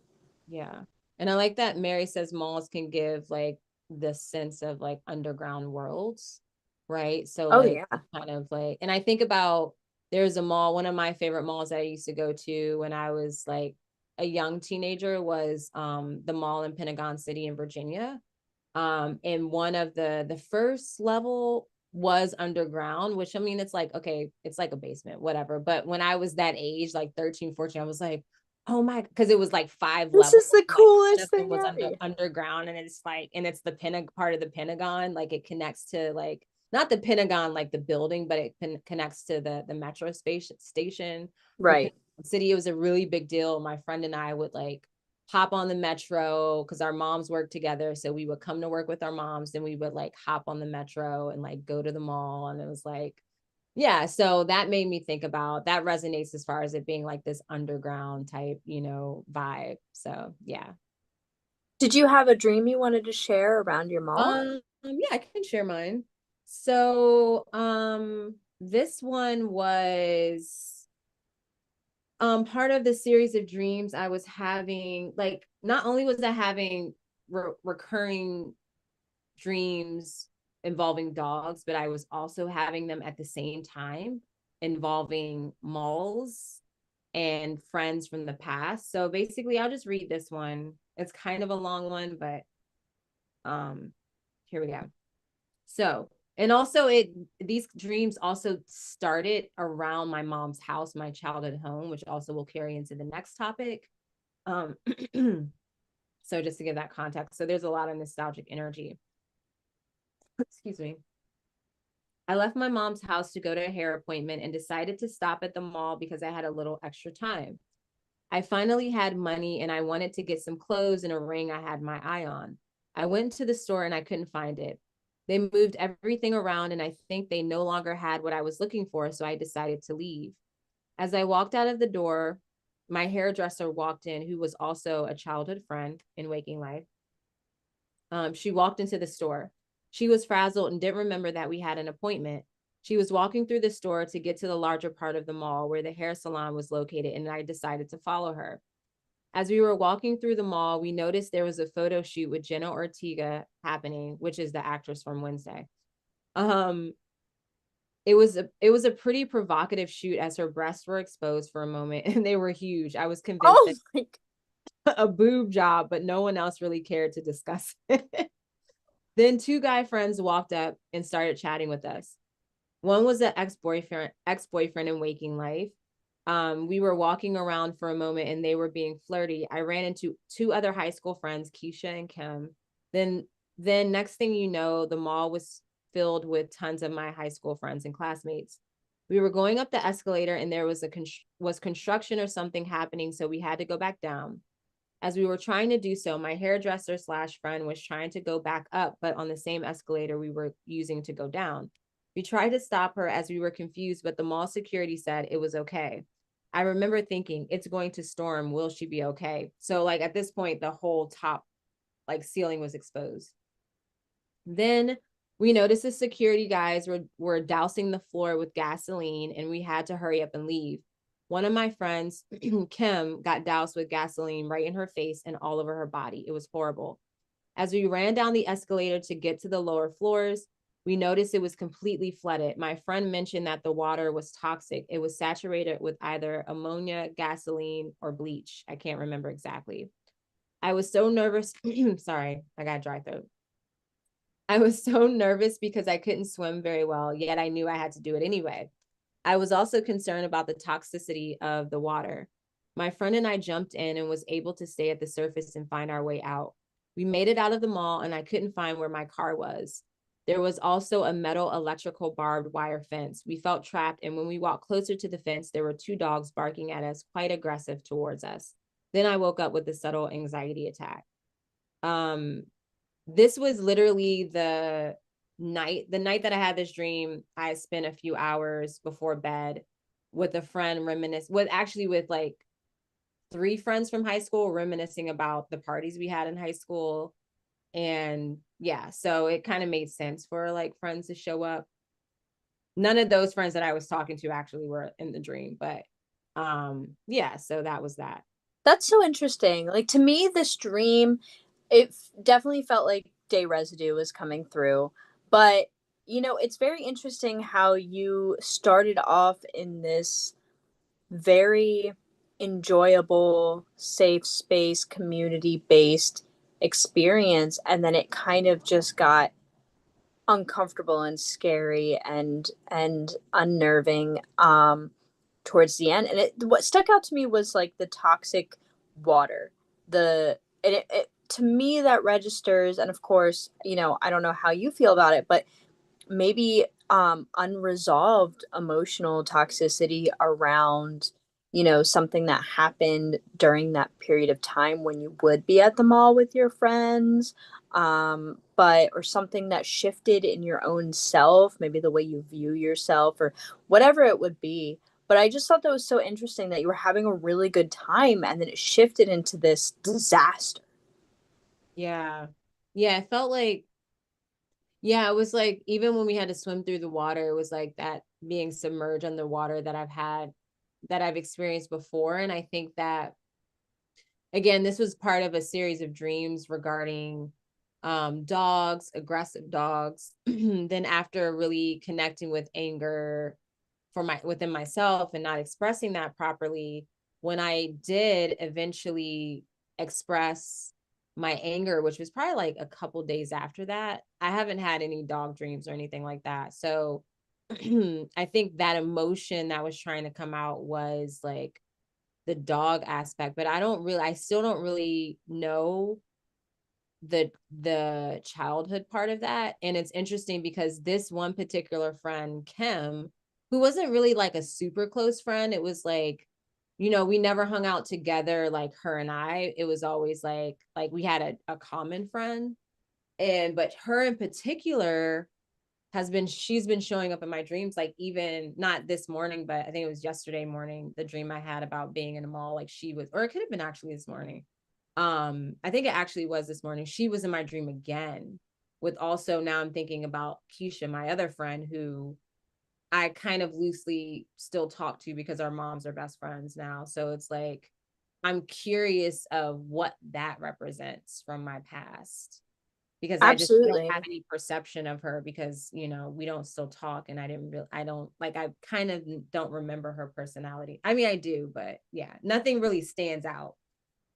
Yeah. And I like that Mary says malls can give like the sense of like underground worlds, right? So Oh like yeah. kind of like, and I think about there's a mall, one of my favorite malls that I used to go to when I was like a young teenager was the mall in Pentagon City in Virginia. And one of the first level was underground, which I mean it's like okay, it's like a basement, whatever. But when I was that age, like 13, 14, I was like, oh my, because it was like five This levels, is the like one coolest of them thing was ever. Yeah. underground, and it's like, and it's the part of the Pentagon, like it connects to like not the Pentagon like the building, but it connects to the metro station for Pentagon Right. City. It was a really big deal. My friend and I would like hop on the metro because our moms worked together. So we would come to work with our moms, then we would like hop on the metro and like go to the mall. And it was like, yeah. So that made me think about that resonates as far as it being like this underground type, vibe. So yeah. Did you have a dream you wanted to share around your mall? Yeah, I can share mine. So this one was part of the series of dreams I was having. Like not only was I having recurring dreams involving dogs, but I was also having them at the same time involving malls and friends from the past. So basically, I'll just read this one. It's kind of a long one, but um here we go. So, and also these dreams also started around my mom's house, my childhood home, which also will carry into the next topic. Um so just to give that context. So there's a lot of nostalgic energy. Excuse me. I left my mom's house to go to a hair appointment and decided to stop at the mall because I had a little extra time. I finally had money and I wanted to get some clothes and a ring I had my eye on. I went to the store and I couldn't find it. They moved everything around and I think they no longer had what I was looking for, so I decided to leave. As I walked out of the door, my hairdresser walked in, who was also a childhood friend in waking life. She walked into the store. She was frazzled and didn't remember that we had an appointment. She was walking through the store to get to the larger part of the mall where the hair salon was located, and I decided to follow her. As we were walking through the mall, we noticed there was a photo shoot with Jenna Ortega happening, which is the actress from Wednesday. Um, it was a pretty provocative shoot as her breasts were exposed for a moment and they were huge. I was convinced Oh that my a boob job, but no one else really cared to discuss it. Then two guy friends walked up and started chatting with us. One was an ex-boyfriend in waking life. We were walking around for a moment and they were being flirty. I ran into two other high school friends, Keisha and Kim. Then then next thing you know, the mall was filled with tons of my high school friends and classmates. We were going up the escalator and there was construction or something happening, so we had to go back down. As we were trying to do so, my hairdresser slash friend was trying to go back up, but on the same escalator we were using to go down. We tried to stop her as we were confused, but the mall security said it was okay. I remember thinking, it's going to storm. Will she be okay? So, like, at this point, the whole top, like, ceiling was exposed. Then we noticed the security guys were dousing the floor with gasoline, and we had to hurry up and leave. One of my friends, Kim, got doused with gasoline right in her face and all over her body. It was horrible. As we ran down the escalator to get to the lower floors, we noticed it was completely flooded. My friend mentioned that the water was toxic. It was saturated with either ammonia, gasoline, or bleach. I can't remember exactly. I was so nervous. Sorry, I got dry throat. I was so nervous because I couldn't swim very well, yet I knew I had to do it anyway. I was also concerned about the toxicity of the water. My friend and I jumped in and was able to stay at the surface and find our way out. We made it out of the mall and I couldn't find where my car was. There was also a metal electrical barbed wire fence. We felt trapped, and when we walked closer to the fence, there were two dogs barking at us, quite aggressive towards us. Then I woke up with a subtle anxiety attack. Um, this was literally the night that I had this dream. I spent a few hours before bed with a friend with like three friends from high school reminiscing about the parties we had in high school. And yeah, so it kind of made sense for like friends to show up. None of those friends that I was talking to actually were in the dream, but yeah, so that was that. That's so interesting. Like to me, this dream, it definitely felt like day residue was coming through. But, it's very interesting how you started off in this very enjoyable, safe space, community based experience. And then it kind of just got uncomfortable and scary and unnerving towards the end. And what stuck out to me was like the toxic water. To me that registers, and of course, I don't know how you feel about it, but maybe unresolved emotional toxicity around something that happened during that period of time when you would be at the mall with your friends, but or something that shifted in your own self, maybe the way you view yourself or whatever it would be. But I just thought that was so interesting that you were having a really good time and then it shifted into this disaster. Yeah. Yeah, it felt like yeah, it was like even when we had to swim through the water, it was like that being submerged underwater that I've experienced before. And I think that again, this was part of a series of dreams regarding dogs, aggressive dogs. Then after really connecting with anger within myself and not expressing that properly, when I did eventually express my anger, which was probably like a couple days after that, I haven't had any dog dreams or anything like that. So I think that emotion that was trying to come out was like the dog aspect, but I still don't really know the childhood part of that. And it's interesting because this one particular friend, Kim, who wasn't really like a super close friend, it was like, we never hung out together like her and I. It was always like we had a common friend. And but her in particular she's been showing up in my dreams, like even not this morning, but I think it was yesterday morning, the dream I had about being in a mall, like she was, or it could have been actually this morning. I think it actually was this morning. She was in my dream again with also now I'm thinking about Keisha, my other friend who I kind of loosely still talk to because our moms are best friends now. So it's like I'm curious of what that represents from my past because I just don't Absolutely. have any perception of her because, we don't still talk and I don't like, I kind of don't remember her personality. I mean, I do, but yeah, nothing really stands out.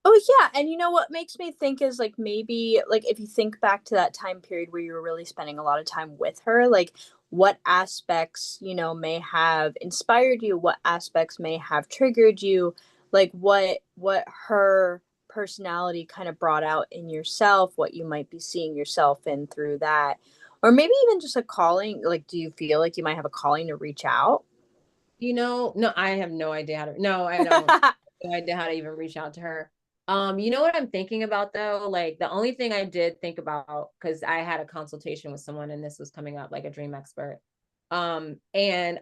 Oh yeah, and you know what makes me think is like maybe like if you think back to that time period where you were really spending a lot of time with her, like what aspects, may have inspired you, what aspects may have triggered you, like what her personality kind of brought out in yourself, what you might be seeing yourself in through that. Or maybe even just a calling, like do you feel like you might have a calling to reach out? No, I have no idea no, I don't. No idea how to even reach out to her. You know what I'm thinking about though? Like the only thing I did think about, because I had a consultation with someone and this was coming up, like a dream expert. And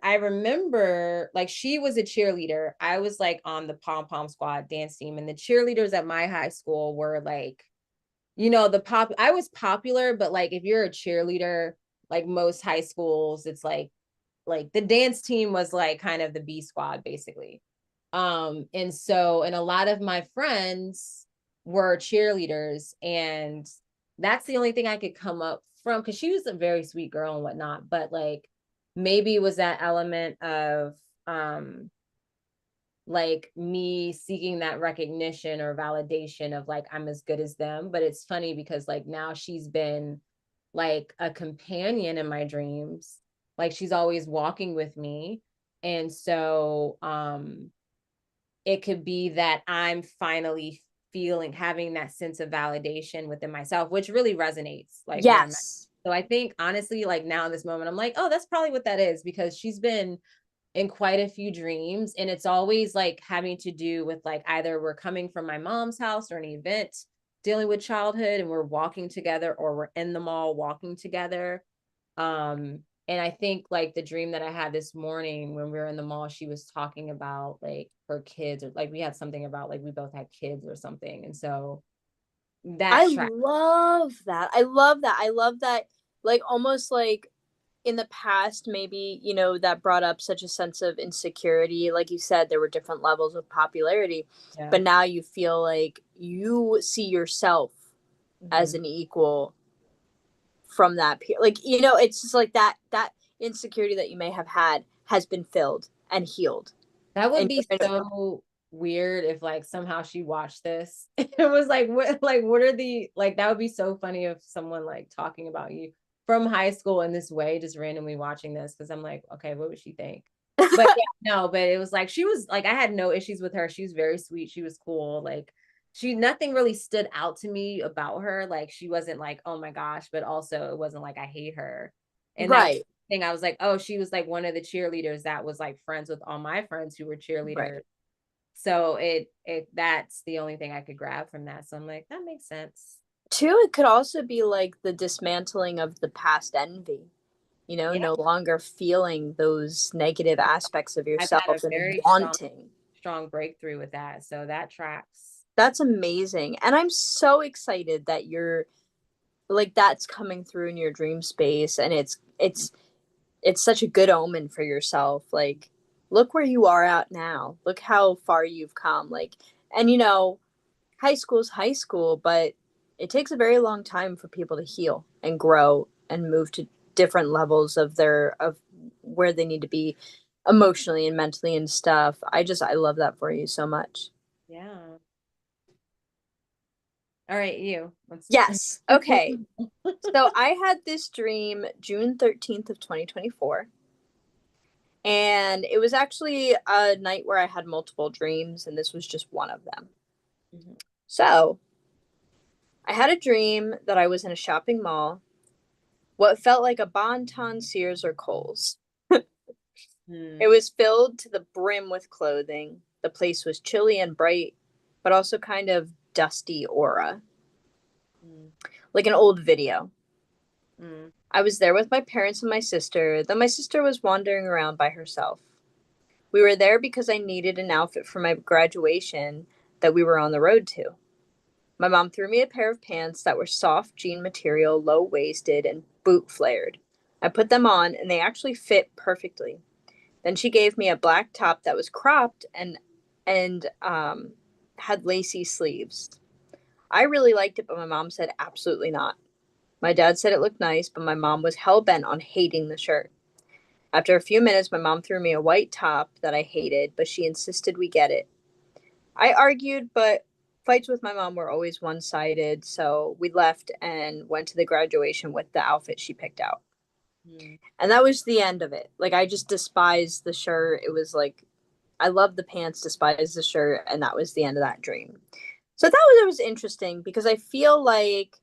I remember like she was a cheerleader. I was like on the pom pom squad dance team, and the cheerleaders at my high school were like, I was popular, but like if you're a cheerleader, like most high schools, it's like the dance team was like kind of the B squad basically. And a lot of my friends were cheerleaders, and that's the only thing I could come up from because she was a very sweet girl and whatnot, but like maybe it was that element of um like me seeking that recognition or validation of like I'm as good as them. But it's funny because like now she's been like a companion in my dreams. Like she's always walking with me. And so it could be that I'm finally feeling having that sense of validation within myself, which really resonates like where I'm at. Yes. So I think honestly, like now in this moment, I'm like, oh, that's probably what that is, because she's been in quite a few dreams, and it's always like having to do with like either we're coming from my mom's house or an event dealing with childhood and we're walking together, or we're in the mall walking together. And I think like the dream that I had this morning when we were in the mall, she was talking about like her kids, or like we had something about like we both had kids or something. And so that I track. love that. I love that. I love that. Like almost like in the past, maybe, you know, that brought up such a sense of insecurity. Like you said, there were different levels of popularity, Yeah. but now you feel like you see yourself as Mm-hmm. an equal from that like, you know, it's just like that insecurity that you may have had has been filled and healed. That would And be so weird if like somehow she watched this. It was like what are the like that would be so funny if someone like talking about you from high school in this way, just randomly watching this, because I'm like, okay, what would she think? But yeah, no, but it was like she was like I had no issues with her. She was very sweet. She was cool. Like she nothing really stood out to me about her. Like she wasn't like, oh my gosh, but also it wasn't like I hate her. And that was right, thing. I was like, oh, she was like one of the cheerleaders that was like friends with all my friends who were cheerleaders. right. So it that's the only thing I could grab from that. So I'm like, that makes sense. Two, it could also be like the dismantling of the past envy, you know, Yeah, no longer feeling those negative aspects of I've had a yourself and very wanting. strong breakthrough with that. So that tracks. That's amazing. And I'm so excited that you're like that's coming through in your dream space, and it's such a good omen for yourself. Like look where you are at now. Look how far you've come. Like, and you know, high school's high school, but it takes a very long time for people to heal and grow and move to different levels of their of where they need to be emotionally and mentally and stuff. I love that for you so much. Yeah. All right, you. Let's Yes. Okay. So I had this dream June 13th of 2024. And it was actually a night where I had multiple dreams, and this was just one of them. Mhm. So I had a dream that I was in a shopping mall, what felt like a Bon-Ton, Sears, or Kohl's. It Hmm. was filled to the brim with clothing. The place was chilly and bright, but also kind of dusty aura, Hmm. like an old video. Hmm. I was there with my parents and my sister, though my sister was wandering around by herself. We were there because I needed an outfit for my graduation that we were on the road to. My mom threw me a pair of pants that were soft jean material, low waisted, and boot flared. I put them on, and they actually fit perfectly. Then she gave me a black top that was cropped and had lacy sleeves. I really liked it, but my mom said absolutely not. My dad said it looked nice, but my mom was hell bent on hating the shirt. After a few minutes, my mom threw me a white top that I hated, but she insisted we get it. I argued, but fights with my mom were always one sided, so we left and went to the graduation with the outfit she picked out. Hmm. And that was the end of it. Like, I just despised the shirt. It was like, I loved the pants, despised the shirt, and that was the end of that dream. So it was interesting because I feel like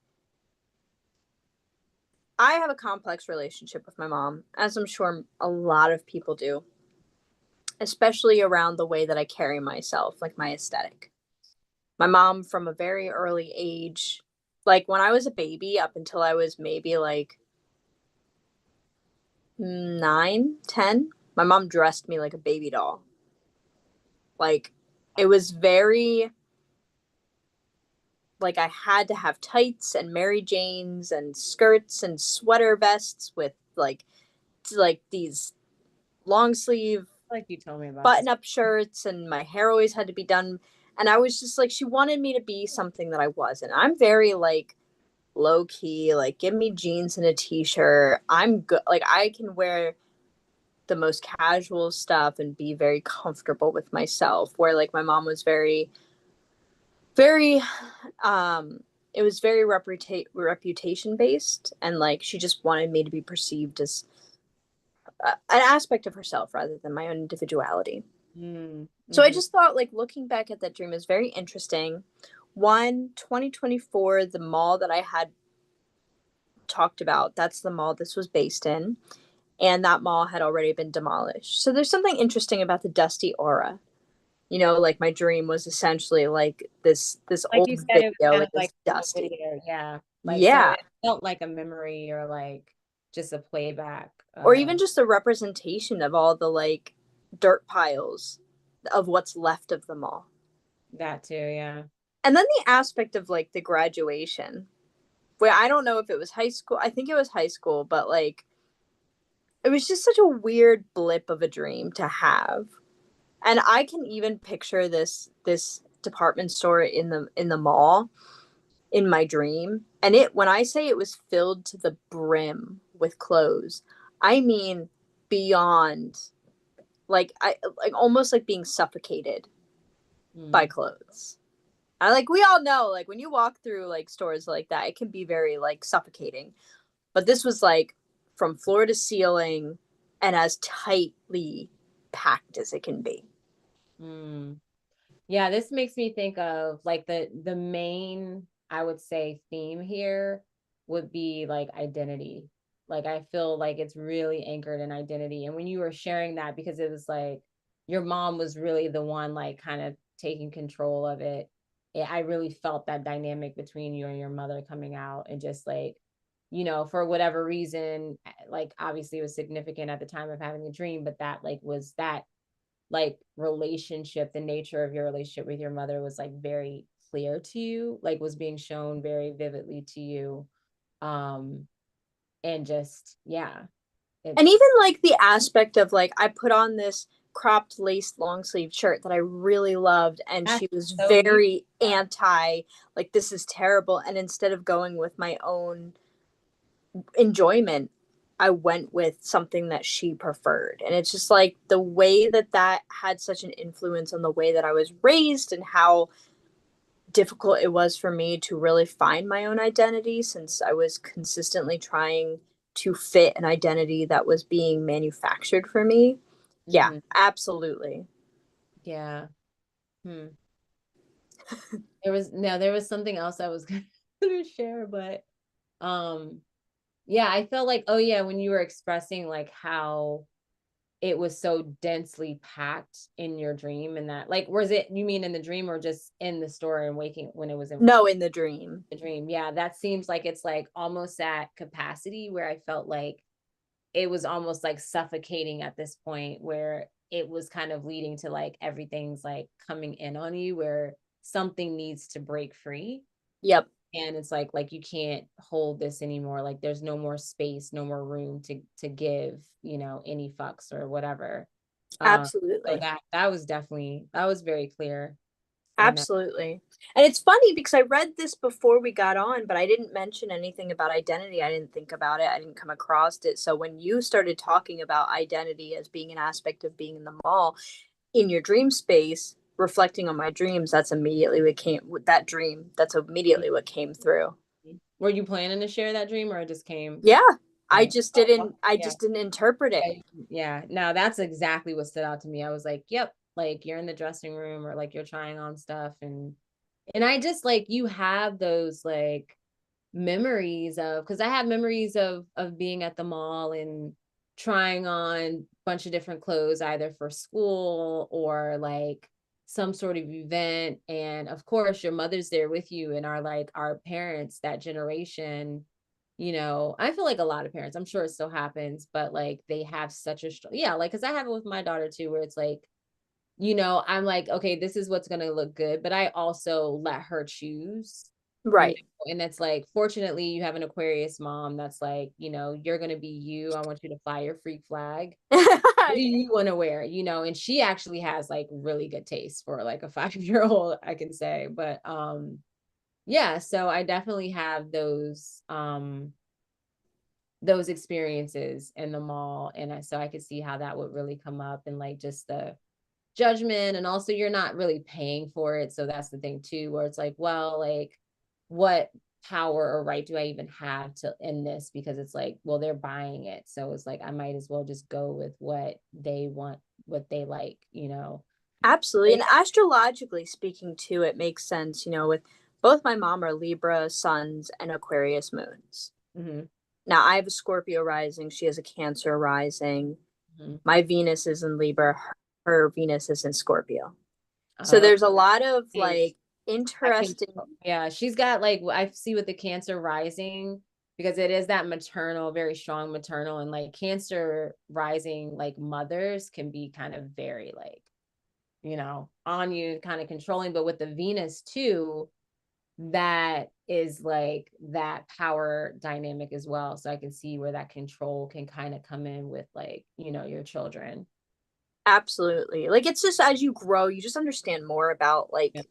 I have a complex relationship with my mom, as I'm sure a lot of people do, especially around the way that I carry myself, like my aesthetic. My mom, from a very early age, like when I was a baby up until I was maybe like 9, 10, my mom dressed me like a baby doll. Like it was very like I had to have tights and Mary Janes and skirts and sweater vests with like these long sleeve Like you told me about button this. up shirts, and my hair always had to be done. And I was just like, she wanted me to be something that I wasn't. I'm very like low key, like give me jeans and a t-shirt. I'm good. Like I can wear the most casual stuff and be very comfortable with myself. Where like my mom was very, very it was very reputation based, and like she just wanted me to be perceived as an aspect of herself rather than my own individuality. So I Mm-hmm. just thought, like, looking back at that dream is very interesting. 2024, the mall that I had talked about, that's the mall this was based in, and that mall had already been demolished. So there's something interesting about the dusty aura. You know, like my dream was essentially like this Like old you said, it was video kind and of like it's a dusty. video, yeah. Like so Yeah. it felt like a memory or like just a playback. Or even just a representation of all the like dirt piles of what's left of the mall. That too, yeah. And then the aspect of like the graduation, where I don't know if it was high school. I think it was high school, but like it was just such a weird blip of a dream to have. And I can even picture this department store in the mall in my dream. And it when I say it was filled to the brim with clothes, I mean beyond, like I like almost like being suffocated by Mm. clothes. I like we all know like when you walk through like stores like that, it can be very like suffocating. But this was like from floor to ceiling and as tightly packed as it can be. Mm. Yeah, this makes me think of like the main, I would say, theme here would be like identity. Like I feel like it's really anchored in identity. And when you were sharing that, because it was like your mom was really the one like kind of taking control of it. I really felt that dynamic between you and your mother coming out and just like, for whatever reason, like obviously it was significant at the time of having the dream, but that like was that like relationship, the nature of your relationship with your mother was like very clear to you, like was being shown very vividly to you. Um, and just, yeah, And it's even like the aspect of like I put on this cropped lace long sleeve shirt that I really loved, and that's she was so you. very anti, like this is terrible, and instead of going with my own enjoyment, I went with something that she preferred. And it's just like the way that that had such an influence on the way that I was raised and how difficult it was for me to really find my own identity, since I was consistently trying to fit an identity that was being manufactured for me. Yeah, Mm-hmm. absolutely. Yeah. Hmm. There was something else I was gonna share, but um, yeah, I felt like, oh yeah, when you were expressing like how it was so densely packed in your dream, and that like was it, you mean in the dream or just in the store and waking when it was in No, in the dream. the dream? Yeah, that seems like it's like almost at capacity where I felt like it was almost like suffocating at this point where it was kind of leading to like everything's like coming in on you where something needs to break free. Yep, And it's like you can't hold this anymore, like there's no more space, no more room to give any fucks or whatever. So absolutely. that was definitely, that was very clear. And Absolutely. And it's funny because I read this before we got on, but I didn't mention anything about identity. I didn't think about it. I didn't come across it. So when you started talking about identity as being an aspect of being in the mall in your dream space, reflecting on my dreams, that's immediately what came with that dream. That's immediately what came through. were you planning to share that dream or it just came? Yeah. Right. Oh, I yeah. just didn't interpret it. Yeah. No, that's exactly what stood out to me. I was like, yep, like you're in the dressing room or like you're trying on stuff, and I just like you have those like memories of, because I have memories of being at the mall and trying on a bunch of different clothes either for school or like some sort of event, and of course your mother's there with you, and our parents, that generation, I feel like a lot of parents, I'm sure it still happens, but like they have such a yeah, like because I have it with my daughter too, where it's like, I'm like, okay, this is what's going to look good, but I also let her choose, Right. and it's like, fortunately, you have an Aquarius mom that's like, you're going to be you. I want you to fly your freak flag. What do you want to wear? And she actually has like really good taste for like a 5-year old, I can say. But yeah, so I definitely have those experiences in the mall, and so I could see how that would really come up, and like just the judgment, and also you're not really paying for it, so that's the thing too, where it's like, well, like what power or right do I even have to end this? Because it's like, well, they're buying it. So it's like, I might as well just go with what they want, what they like, you know? Absolutely. And astrologically speaking, too, it makes sense, with both my mom are Libra suns and Aquarius moons. Mm-hmm, Now, I have a Scorpio rising. She has a Cancer rising. mm-hmm. My Venus is in Libra. Her Venus is in Scorpio. So Oh, there's a lot of nice. like I can, interesting. yeah, she's got like, I see with the Cancer rising, because it is that maternal, very strong maternal, and like Cancer rising, like mothers can be kind of very like, you know, on you, kind of controlling. But with the Venus too, that is like that power dynamic as well. So I can see where that control can kind of come in with like, you know, your children. Absolutely. Like it's just as you grow, you just understand more about Yeah. like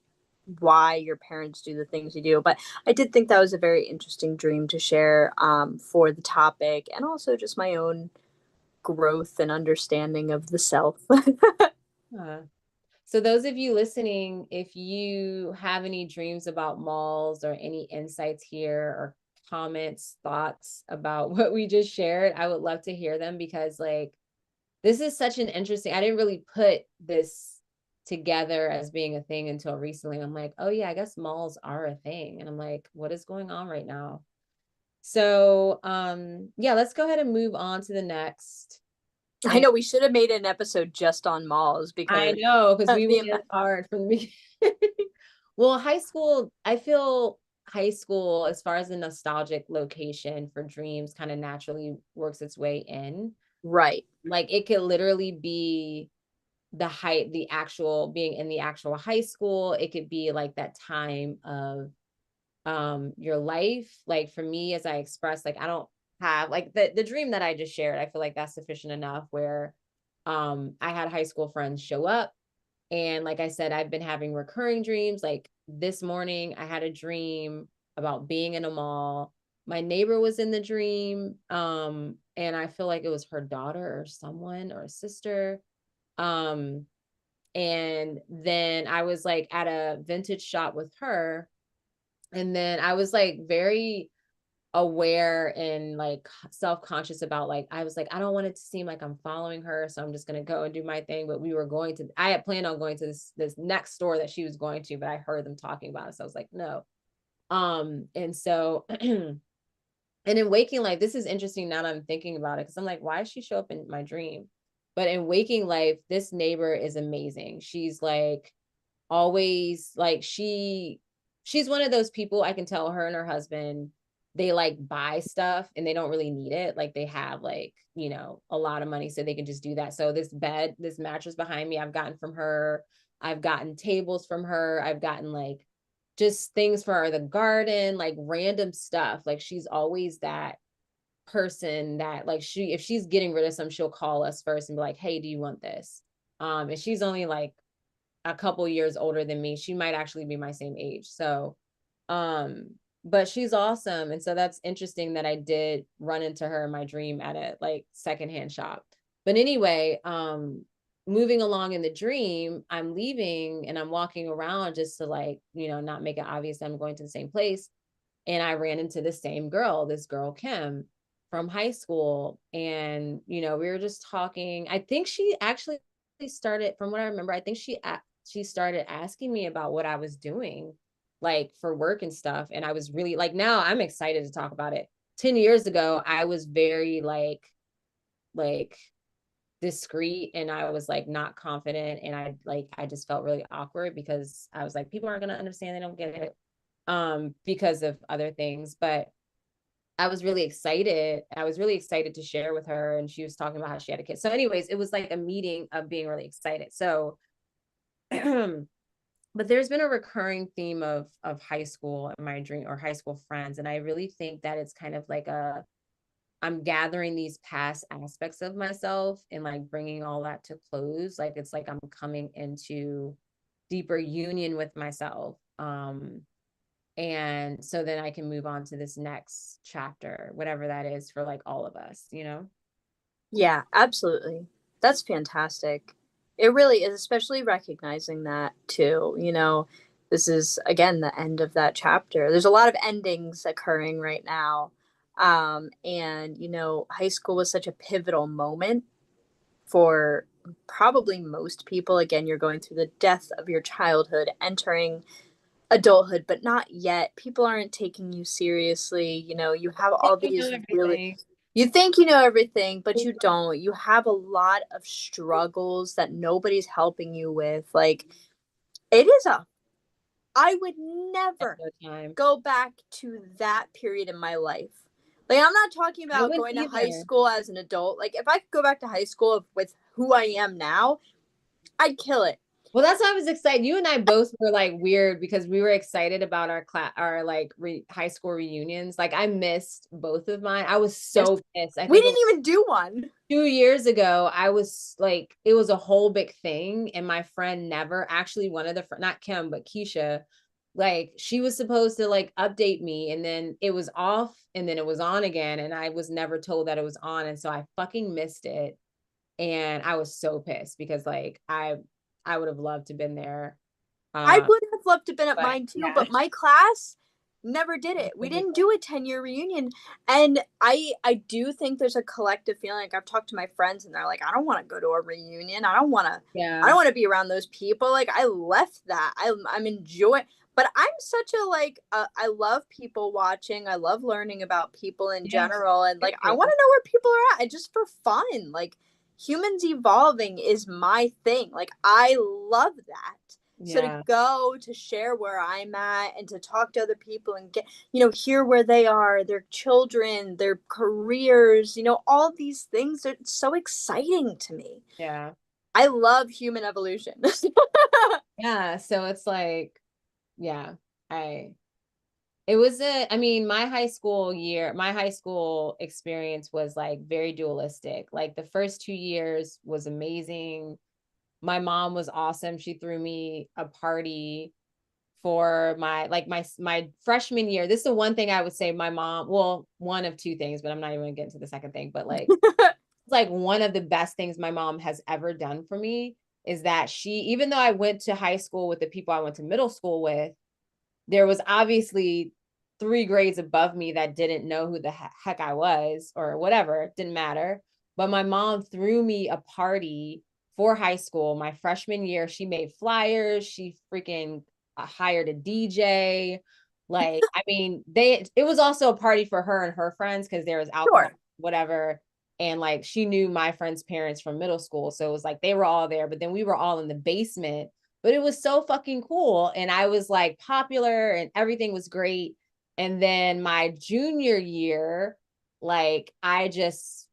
why your parents do the things you do. But I did think that was a very interesting dream to share for the topic and also just my own growth and understanding of the self. Uh, so those of you listening, if you have any dreams about malls or any insights here or comments, thoughts about what we just shared, I would love to hear them, because like this is such an interesting, I didn't really put this together as being a thing until recently. I'm like, oh yeah, I guess malls are a thing. And I'm like, what is going on right now? So yeah, let's go ahead and move on to the next. I And know we should have made an episode just on malls I because know, because we the went in amount. hard from the beginning. Well, high school, I feel high school, as far as the nostalgic location for dreams, kind of naturally works its way in. Right. Like it could literally be the height, the actual being in the actual high school. It could be like that time of your life. Like for me, as I expressed, like I don't have like the dream that I just shared, I feel like that's sufficient enough where I had high school friends show up. And like I said, I've been having recurring dreams. Like this morning, I had a dream about being in a mall. My neighbor was in the dream. And I feel like it was her daughter or someone or a sister. Um, and then I was like at a vintage shop with her. And then I was like very aware and like self-conscious about like I was like I don't want it to seem like I'm following her, so I'm just going to go and do my thing. But we were going to, I had planned on going to this next store that she was going to, but I heard them talking about it, so I was like no. And so and in waking life, this is interesting now that I'm thinking about it, because I'm like, why does she show up in my dream? But in waking life, this neighbor is amazing. She's like always like she's one of those people, I can tell her and her husband, they like buy stuff and they don't really need it. Like they have like, you know, a lot of money so they can just do that. So this bed, this mattress behind me, I've gotten from her. I've gotten tables from her. I've gotten like just things for the garden, like random stuff. Like she's always that person that like she, if she's getting rid of some, she'll call us first and be like, hey, do you want this? And she's only like a couple years older than me. She might actually be my same age. So, um, but she's awesome. And so that's interesting that I did run into her in my dream at a like secondhand shop. But anyway, moving along in the dream, I'm leaving and I'm walking around just to like, you know, not make it obvious I'm going to the same place. And I ran into the same girl, this girl, Kim, from high school. And, you know, we were just talking. I think she actually started, from what I remember, I think she started asking me about what I was doing, like for work and stuff. And I was really like, now I'm excited to talk about it. 10 years ago, I was very like discreet, and I was like not confident, and I just felt really awkward because I was like, people aren't gonna understand, they don't get it, because of other things. But I was really excited. I was really excited to share with her, and she was talking about how she had a kid. So anyways, it was like a meeting of being really excited. So but there's been a recurring theme of high school in my dream, or high school friends, and I really think that it's kind of like a, I'm gathering these past aspects of myself and like bringing all that to close. Like it's like I'm coming into deeper union with myself. And so then I can move on to this next chapter, whatever that is for like all of us, you know? Yeah, absolutely. That's fantastic. It really is, especially recognizing that too. this is again the end of that chapter. There's a lot of endings occurring right now. And high school was such a pivotal moment for probably most people. Again, you're going through the death of your childhood, entering adulthood, but not yet. People aren't taking you seriously. You have I think all you know these really, everything. you think you know everything, but you don't. You have a lot of struggles that nobody's helping you with. Like, it is a, I would At never no time. go back to that period in my life. Like, I'm not talking I about wouldn't going to high either. school as an adult. Like, if I could go back to high school with who I am now, I'd kill it. Well, that's why I was excited. You and I both were like weird because we were excited about our class, our like high school reunions. Like I missed both of mine. I was Yes. so pissed. I We think it was didn't even do one. 2 years ago. I was like, it was a whole big thing, and my friend never actually one of the not Kim but Keisha, like she was supposed to like update me, and then it was off, and then it was on again, and I was never told that it was on, and so I fucking missed it. And I was so pissed because like I would have loved to have been there. I Uh, would have loved to have been at but mine too, yeah. but my class never did it. We didn't do a 10-year reunion. And I do think there's a collective feeling. Like, I've talked to my friends and they're like, I don't want to go to a reunion. I Yeah. don't want to be around those people. Like, I left that. I'm enjoying, but I'm such a like I love people watching. I love learning about people in Yeah. general, and like I Yeah. want to know where people are at, just for fun. Like, humans evolving is my thing. Like, I love that. So to Yeah. go to share where I'm at and to talk to other people and get, hear where they are, their children, their careers, all these things are so exciting to me. Yeah. I love human evolution. Yeah. So it's like, yeah, I it was I mean, my high school experience was like very dualistic. Like the first 2 years was amazing. My mom was awesome. She threw me a party for my like my freshman year. This is the one thing I would say my mom, well, one of two things, but I'm not even gonna get into the second thing, but like one of the best things my mom has ever done for me is that she, even though I went to high school with the people I went to middle school with, there was obviously 3 grades above me that didn't know who the heck I was or whatever, it didn't matter. But my mom threw me a party for high school my freshman year. She made flyers, she freaking hired a DJ. Like, I mean, it was also a party for her and her friends because there was alcohol, Sure. whatever. And like she knew my friends' parents from middle school. So it was like they were all there, but then we were all in the basement, but it was so fucking cool. And I was like popular and everything was great. And then my junior year, like I just,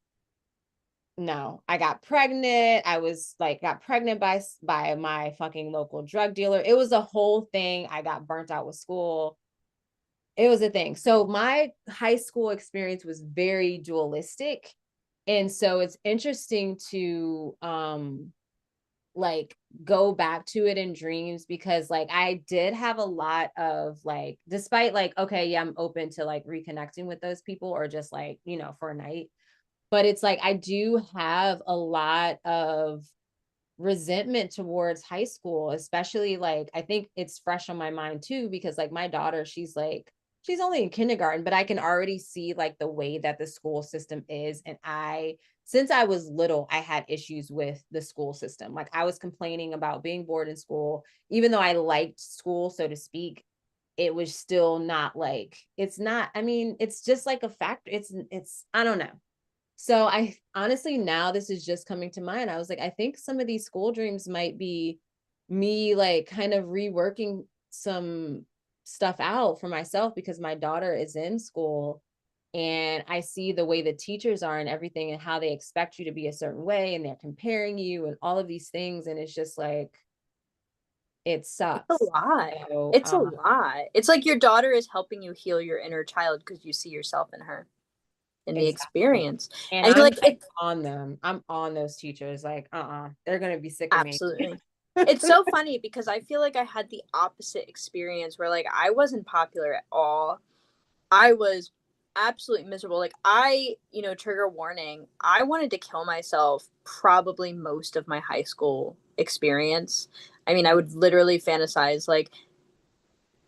no, I got pregnant. I was like, got pregnant by my fucking local drug dealer. It was a whole thing. I got burnt out with school. It was a thing. So my high school experience was very dualistic. And so it's interesting to like go back to it in dreams because like I did have a lot of like, despite like, okay, yeah, I'm open to like reconnecting with those people or just like, for a night. But it's like I do have a lot of resentment towards high school, especially like I think it's fresh on my mind too, because like my daughter, she's only in kindergarten, but I can already see like the way that the school system is. And since I was little, I had issues with the school system. Like I was complaining about being bored in school, even though I liked school, so to speak. It was still not like, it's not, I mean, it's just like a factor. I don't know. So I honestly, now this is just coming to mind. I was like, I think some of these school dreams might be me like kind of reworking some stuff out for myself because my daughter is in school and I see the way the teachers are and everything and how they expect you to be a certain way and they're comparing you and all of these things. And it's just like, it It's a sucks. lot. So, It's a lot. It's like your daughter is helping you heal your inner child because you see yourself in her, in the exactly. experience. And And you're I'm like, like on them. I'm on those teachers. Like, they're gonna be sick of me. absolutely. It's so funny because I feel like I had the opposite experience where like I wasn't popular at all. I was absolutely miserable. Like, trigger warning, I wanted to kill myself probably most of my high school experience. I mean, I would literally fantasize like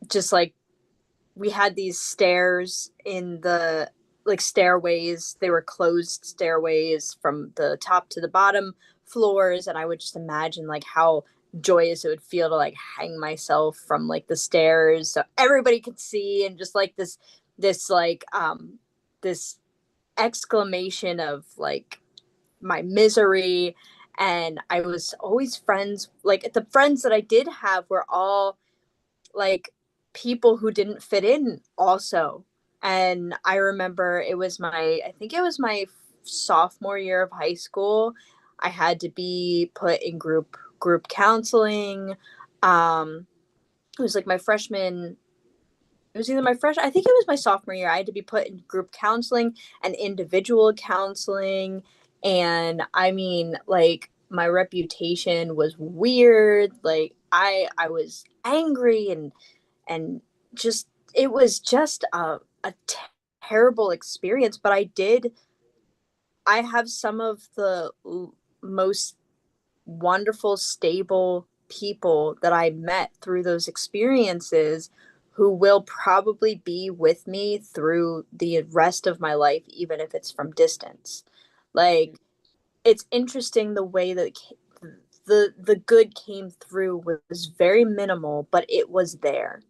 just like we had these stairs in the like stairways. They were closed stairways from the top to the bottom floors, and I would just imagine like how joyous it would feel to like hang myself from like the stairs so everybody could see, and just like this like this exclamation of like my misery. And I was always friends, like the friends that I did have were all like people who didn't fit in also. And I remember I think it was my sophomore year of high school. I had to be put in group counseling. It was like my freshman, it was either my fresh I think it was my sophomore year. I had to be put in group counseling and individual counseling. And I mean, like my reputation was weird. Like I was angry, and just it was just terrible experience. But I have some of the most wonderful, stable people that I met through those experiences, who will probably be with me through the rest of my life, even if it's from distance. Like, it's interesting the way that the good came through was very minimal, but it was there.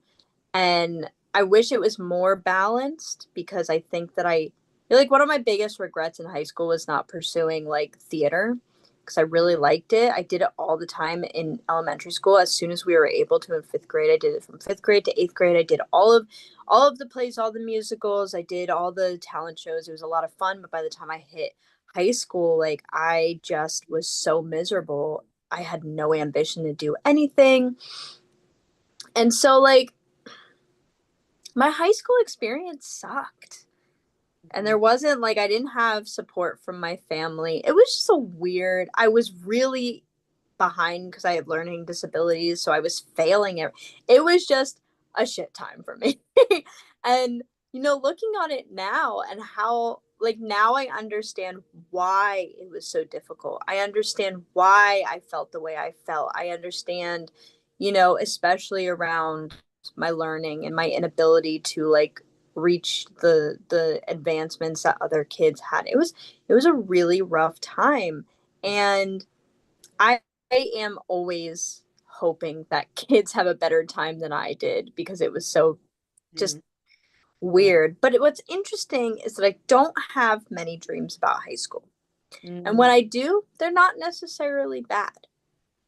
And I wish it was more balanced, because I think that I like one of my biggest regrets in high school was not pursuing like theater, because I really liked it. I did it all the time in elementary school. As soon as we were able to in fifth grade, I did it from fifth grade to eighth grade. I did all of the plays, all the musicals. I did all the talent shows. It was a lot of fun. But by the time I hit high school, like I just was so miserable. I had no ambition to do anything. And so like my high school experience sucked. And there Mhm. wasn't like I didn't have support from my family. It was just a weird. I was really behind because I had learning disabilities, so I was failing it. It was just a shit time for me. And looking on it now, and how like now I understand why it was so difficult. I understand why I felt the way I felt. I understand, especially around my learning and my inability to like reach the advancements that other kids had. It was a really rough time. And I I am always hoping that kids have a better time than I did, because it was so just Mhm. Yeah. weird. But what's interesting is that I don't have many dreams about high school. And when Mm. I do, they're not necessarily bad.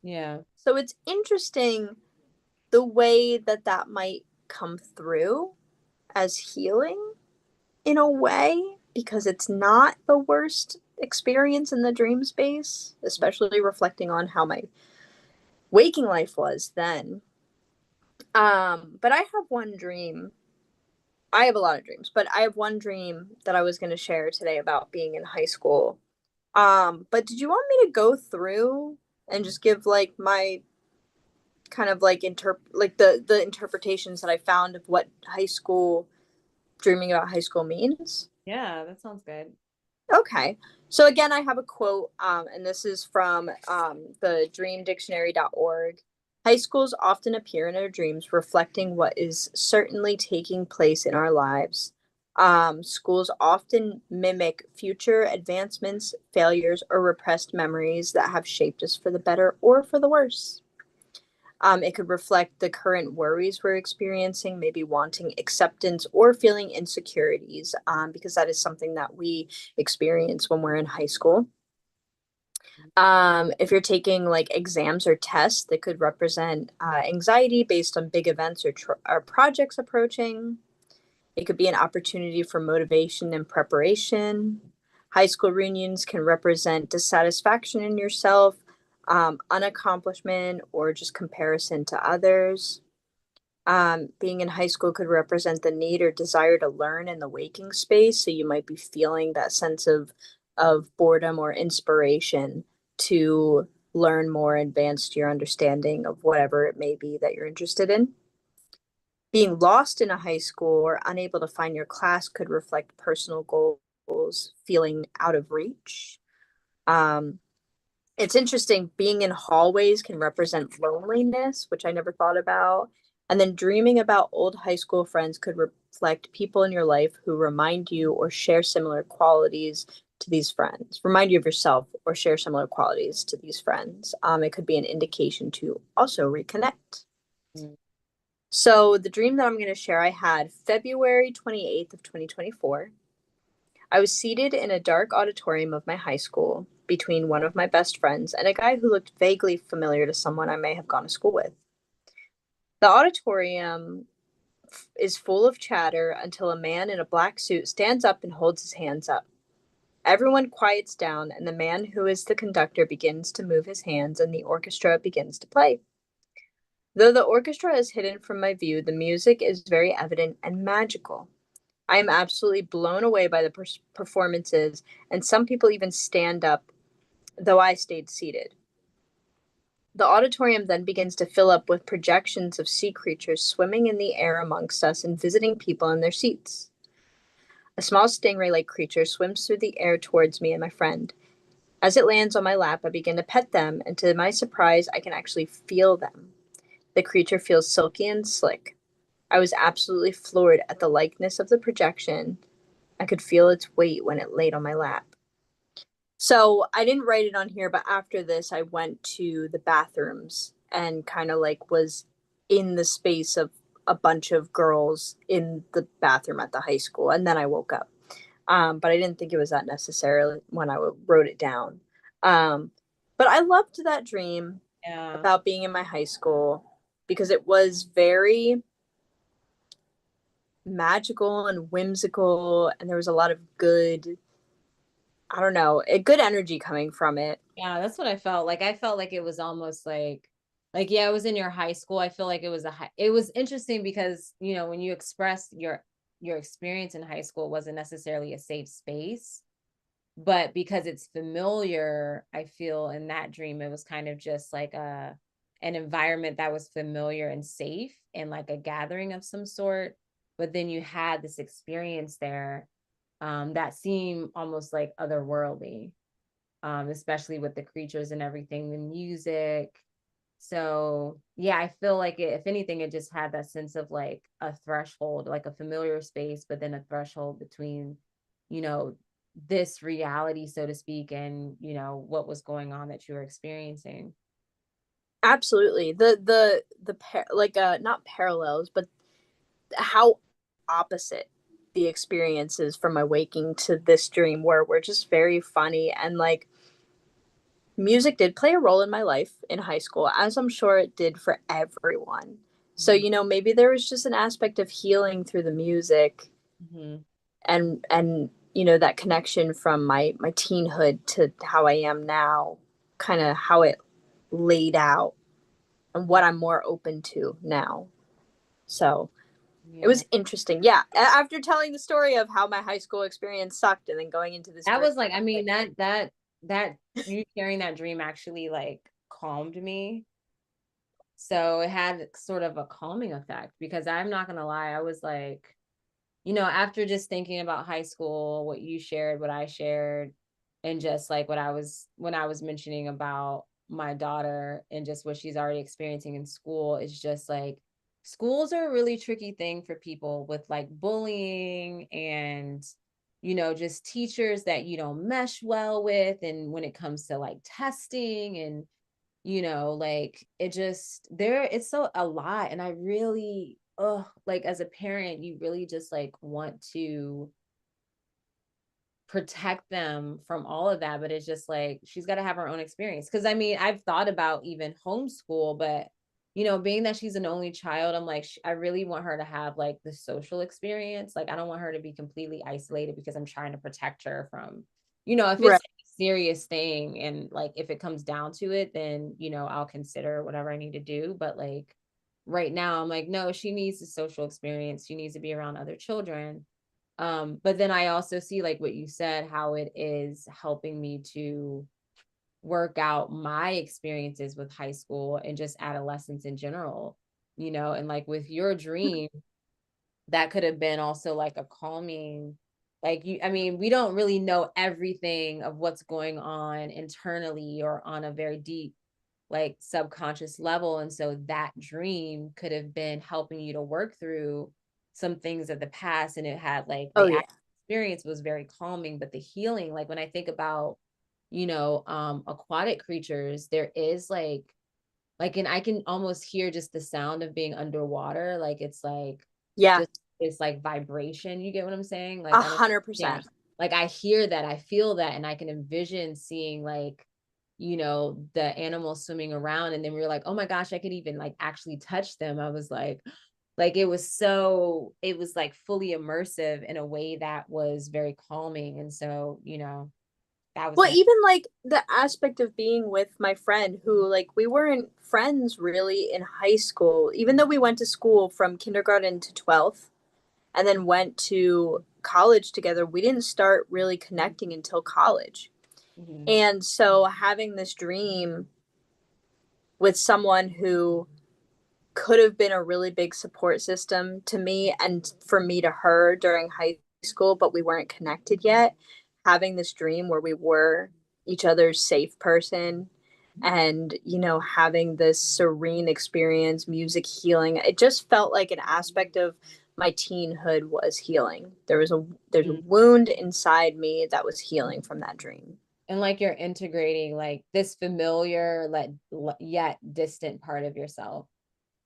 Yeah. So it's interesting the way that that might come through as healing in a way, because it's not the worst experience in the dream space, especially reflecting on how my waking life was then. But I have one dream. I have a lot of dreams, but I have one dream that I was going to share today about being in high school. But did you want me to go through and just give like my kind of like the interpretations that I found of what high school dreaming about high school means? Yeah, that sounds good. Okay. So again, I have a quote, and this is from the dreamdictionary.org. High schools often appear in our dreams, reflecting what is certainly taking place in our lives. Schools often mimic future advancements, failures, or repressed memories that have shaped us for the better or for the worse. It could reflect the current worries we're experiencing, maybe wanting acceptance or feeling insecurities, because that is something that we experience when we're in high school. If you're taking like exams or tests, that could represent anxiety based on big events or projects approaching. It could be an opportunity for motivation and preparation. High school reunions can represent dissatisfaction in yourself, unaccomplishment, or just comparison to others. Being in high school could represent the need or desire to learn in the waking space. So you might be feeling that sense of boredom or inspiration to learn more, advance your understanding of whatever it may be that you're interested in. Being lost in a high school or unable to find your class could reflect personal goals, feeling out of reach. Um, it's interesting, being in hallways can represent loneliness, which I never thought about. And then dreaming about old high school friends could reflect people in your life who remind you or share similar qualities to these friends, remind you of yourself or share similar qualities to these friends. It could be an indication to also reconnect. Mm. So the dream that I'm going to share, I had February 28th of 2024. I was seated in a dark auditorium of my high school between one of my best friends and a guy who looked vaguely familiar to someone I may have gone to school with. The auditorium is full of chatter until a man in a black suit stands up and holds his hands up. Everyone quiets down, and the man who is the conductor begins to move his hands, and the orchestra begins to play. Though the orchestra is hidden from my view, the music is very evident and magical. I am absolutely blown away by the performances, and some people even stand up, though I stayed seated. The auditorium then begins to fill up with projections of sea creatures swimming in the air amongst us and visiting people in their seats. A small stingray like creature swims through the air towards me and my friend. As it lands on my lap, I begin to pet them, and to my surprise, I can actually feel them. The creature feels silky and slick. I was absolutely floored at the likeness of the projection. I could feel its weight when it laid on my lap. So I didn't write it on here, but after this, I went to the bathrooms and kind of like was in the space of a bunch of girls in the bathroom at the high school. And then I woke up. But I didn't think it was that necessarily when I wrote it down. Um, but I loved that dream Yeah. about being in my high school because it was very magical and whimsical, and there was a lot of good, I don't know, a good energy coming from it. Yeah, that's what I felt. Like I felt like it was almost like yeah, it was in your high school. I feel like it was it was interesting because, when you expressed your experience in high school, it wasn't necessarily a safe space, but because it's familiar, I feel in that dream it was kind of just like an environment that was familiar and safe and like a gathering of some sort. But then you had this experience there that seemed almost like otherworldly, especially with the creatures and everything, the music. So yeah, I feel like if anything, it just had that sense of like a threshold, like a familiar space, but then a threshold between, you know, this reality, so to speak, and what was going on that you were experiencing. Absolutely. Like not parallels, but how opposite the experiences from my waking to this dream were just very funny. And like music did play a role in my life in high school, as I'm sure it did for everyone. So, Mm-hmm. maybe there was just an aspect of healing through the music Mm-hmm. and that connection from my teenhood to how I am now, kind of how it laid out and what I'm more open to now. So, it Yeah. was interesting. Yeah. After telling the story of how my high school experience sucked and then going into this That dream, was like, I mean, like, that you sharing that dream actually like calmed me. So it had sort of a calming effect because I'm not gonna lie, I was like, after just thinking about high school, what you shared, what I shared, and just like what I was when I was mentioning about my daughter and just what she's already experiencing in school, it's just like schools are a really tricky thing for people with like bullying and just teachers that you don't mesh well with, and when it comes to like testing and like it's so a lot. And I really, like as a parent, you really just like want to protect them from all of that. But it's just like she's got to have her own experience. Cause I mean, I've thought about even homeschool, but being that she's an only child, I'm like, I really want her to have like the social experience. Like, I don't want her to be completely isolated because I'm trying to protect her from, if right. it's a serious thing and like if it comes down to it, then, I'll consider whatever I need to do. But like right now, I'm like, no, she needs a social experience. She needs to be around other children. But then I also see like what you said, how it is helping me to work out my experiences with high school and just adolescence in general, and like with your dream, that could have been also like a calming, like I mean, we don't really know everything of what's going on internally or on a very deep like subconscious level. And so that dream could have been helping you to work through some things of the past. And it had like Oh the yeah. experience was very calming, but the healing, like when I think about, aquatic creatures, there is and I can almost hear just the sound of being underwater. Like it's like Yeah. just it's like vibration. You get what I'm saying? Like A I don't, hundred yeah. percent. Like I hear that, I feel that, and I can envision seeing like, the animals swimming around. And then we were like, oh my gosh, I could even like actually touch them. I was like it was like fully immersive in a way that was very calming. And so, that was Well, nice. even like the aspect of being with my friend who, like, we weren't friends really in high school, even though we went to school from kindergarten to 12th and then went to college together. We didn't start really connecting until college. Mhm. And so having this dream with someone who could have been a really big support system to me and for me to her during high school, but we weren't connected yet. Having this dream where we were each other's safe person and, having this serene experience, music healing, it just felt like an aspect of my teenhood was healing. There's a Mhm. wound inside me that was healing from that dream. And like you're integrating like this familiar, yet distant part of yourself.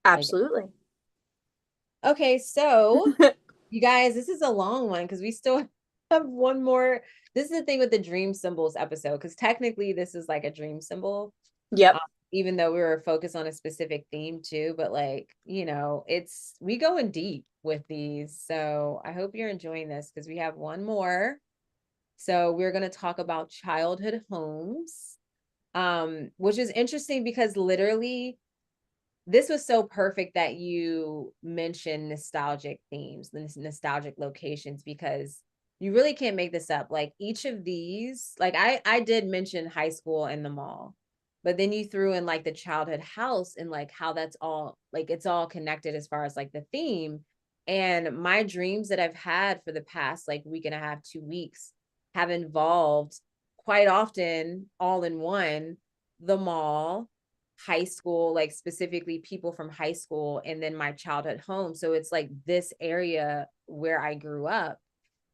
Like, Absolutely. okay, so you guys, this is a long one because we still have one more. This is the thing with the dream symbols episode, because technically this is like a dream symbol, Yep. um, even though we were focused on a specific theme too. But like, it's we going deep with these. So I hope you're enjoying this because we have one more. So we're going to talk about childhood homes, which is interesting because literally this was so perfect that you mentioned nostalgic themes, nostalgic locations, because you really can't make this up. Like each of these, like I did mention high school and the mall, but then you threw in like the childhood house and like how that's all like it's all connected as far as like the theme. And my dreams that I've had for the past like week and a half, 2 weeks have involved quite often all in one, the mall, high school, like specifically people from high school, and then my childhood home. So it's like this area where I grew up.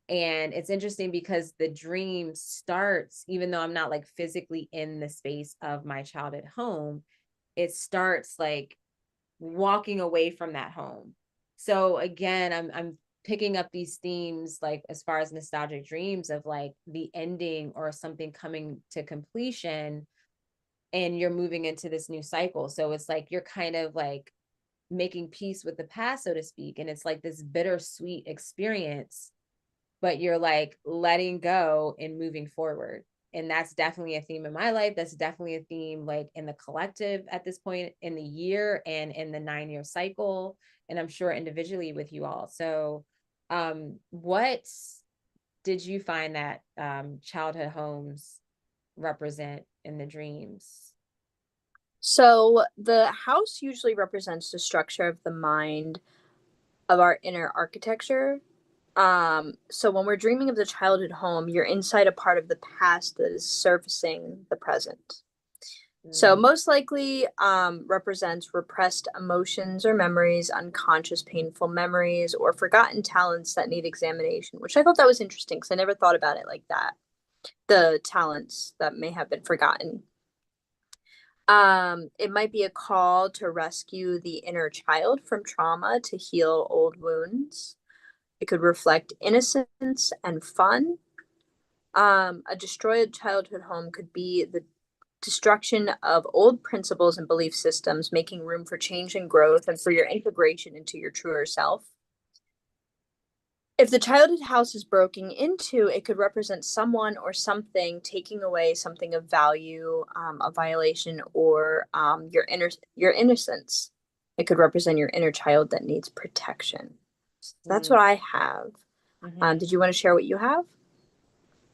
And it's interesting because the dream starts, even though I'm not like physically in the space of my childhood home, it starts like walking away from that home. So again, I'm picking up these themes like as far as nostalgic dreams of like the ending or something coming to completion, and you're moving into this new cycle. So it's like you're kind of like making peace with the past, so to speak. And it's like this bittersweet experience, but you're like letting go and moving forward. And that's definitely a theme in my life. That's definitely a theme like in the collective at this point in the year and in the 9-year cycle. And I'm sure individually with you all. So, what did you find that childhood homes represent in the dreams? So the house usually represents the structure of the mind of our inner architecture. So when we're dreaming of the childhood home, you're inside a part of the past that is surfacing the present. So Mm, most likely represents repressed emotions or memories, unconscious painful memories, or forgotten talents that need examination, which I thought that was interesting because I never thought about it like that. The talents that may have been forgotten. It might be a call to rescue the inner child from trauma to heal old wounds. It could reflect innocence and fun. A destroyed childhood home could be the destruction of old principles and belief systems, making room for change and growth and for your integration into your truer self. If the childhood house is broken into, it could represent someone or something taking away something of value, a violation, or your innocence. It could represent your inner child that needs protection. So that's mm, what I have. mhm. Did you want to share what you have?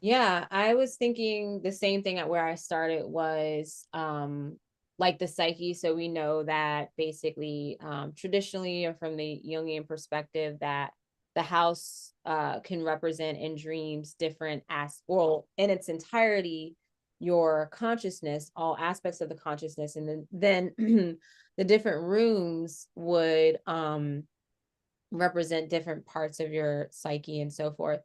Yeah, I was thinking the same thing at where I started was like the psyche. So we know that basically traditionally or from the Jungian perspective that the house can represent in dreams different as well in its entirety your consciousness, all aspects of the consciousness, and then the different rooms would represent different parts of your psyche and so forth.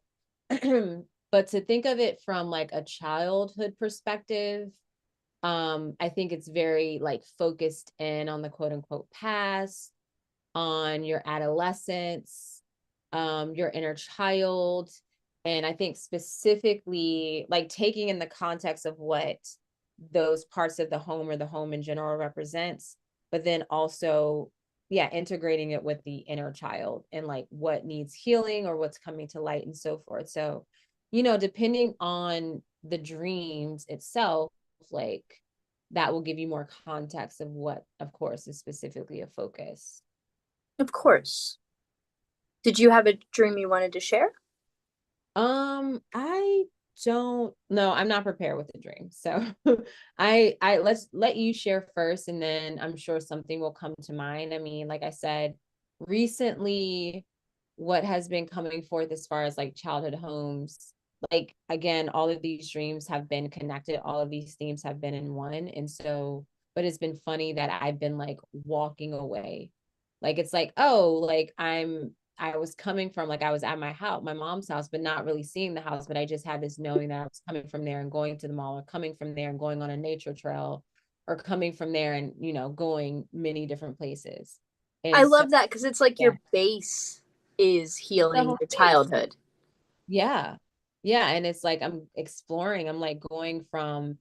But to think of it from like a childhood perspective, I think it's very like focused in on the quote unquote past, on your adolescence, your inner child. And I think specifically like taking in the context of what those parts of the home or the home in general represents, but then also, yeah, integrating it with the inner child and like what needs healing or what's coming to light and so forth. So, depending on the dreams itself, like that will give you more context of what, of course, is specifically a focus. Of course. Did you have a dream you wanted to share? I don't know. I'm not prepared with the dream. So I let's let you share first and then I'm sure something will come to mind. I mean, like I said, recently what has been coming forth as far as like childhood homes, like again, all of these dreams have been connected, all of these themes have been in one. And so, but it's been funny that I've been like walking away. Like it's like, oh, like I was coming from like I was at my house, my mom's house, but not really seeing the house. But I just had this knowing that I was coming from there and going to the mall, or coming from there and going on a nature trail, or coming from there and going many different places. I And so love that because it's like yeah, your base is it's the healing home your base. childhood. Yeah. Yeah. And it's like I'm exploring, I'm like going from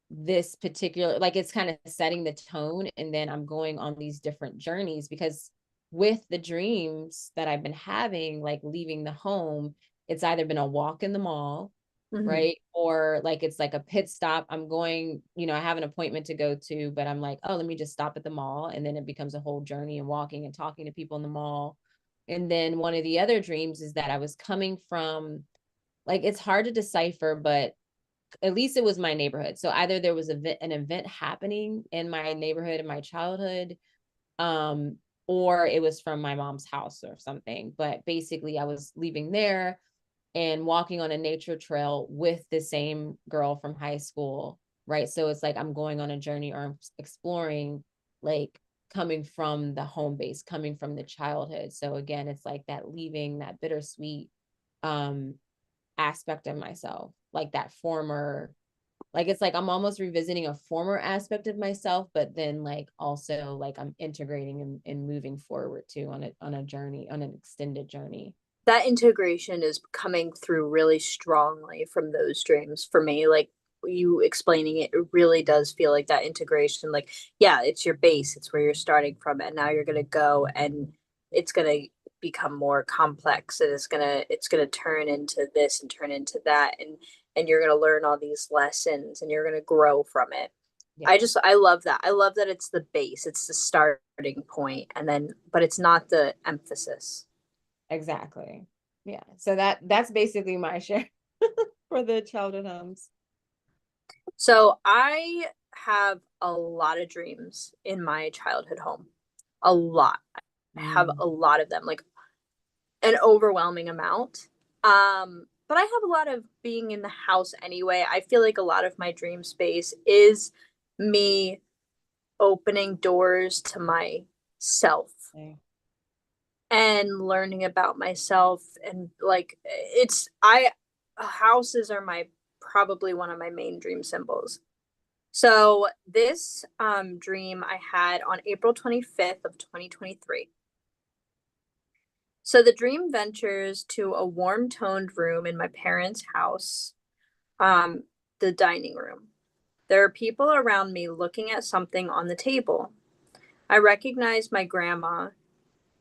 this particular, like it's kind of setting the tone. And then I'm going on these different journeys because with the dreams that I've been having, like leaving the home, it's either been a walk in the mall, Mm-hmm. right? Or like it's like a pit stop. I'm going, I have an appointment to go to, but I'm like, oh, let me just stop at the mall. And then it becomes a whole journey and walking and talking to people in the mall. And then one of the other dreams is that I was coming from, like, it's hard to decipher, but at least it was my neighborhood. So either there was an event happening in my neighborhood in my childhood, um, or it was from my mom's house or something. But basically, I was leaving there and walking on a nature trail with the same girl from high school, right? So it's like I'm going on a journey or I'm exploring, like coming from the home base, coming from the childhood. So again, it's like that leaving that bittersweet um aspect of myself, like that former, like it's like I'm almost revisiting a former aspect of myself, but then like also like I'm integrating and moving forward too on a journey, on an extended journey. That integration is coming through really strongly from those dreams for me. Like you explaining it, it really does feel like that integration. Like, yeah, it's your base, it's where you're starting from, and now you're gonna go and it's gonna become more complex and it's gonna turn into this and turn into that and you're gonna learn all these lessons and you're gonna grow from it. Yeah, I love that. I love that it's the base, it's the starting point, and then but it's not the emphasis. exactly. Yeah. So that's basically my share for the childhood homes. So I have a lot of dreams in my childhood home. A lot. I have Mm, a lot of them, like an overwhelming amount. But I have a lot of being in the house anyway. I feel like a lot of my dream space is me opening doors to myself okay. and learning about myself and like it's I houses are my probably one of my main dream symbols. So this dream I had on April 25th of 2023. So the dream ventures to a warm toned room in my parents' house, the dining room. There are people around me looking at something on the table. I recognize my grandma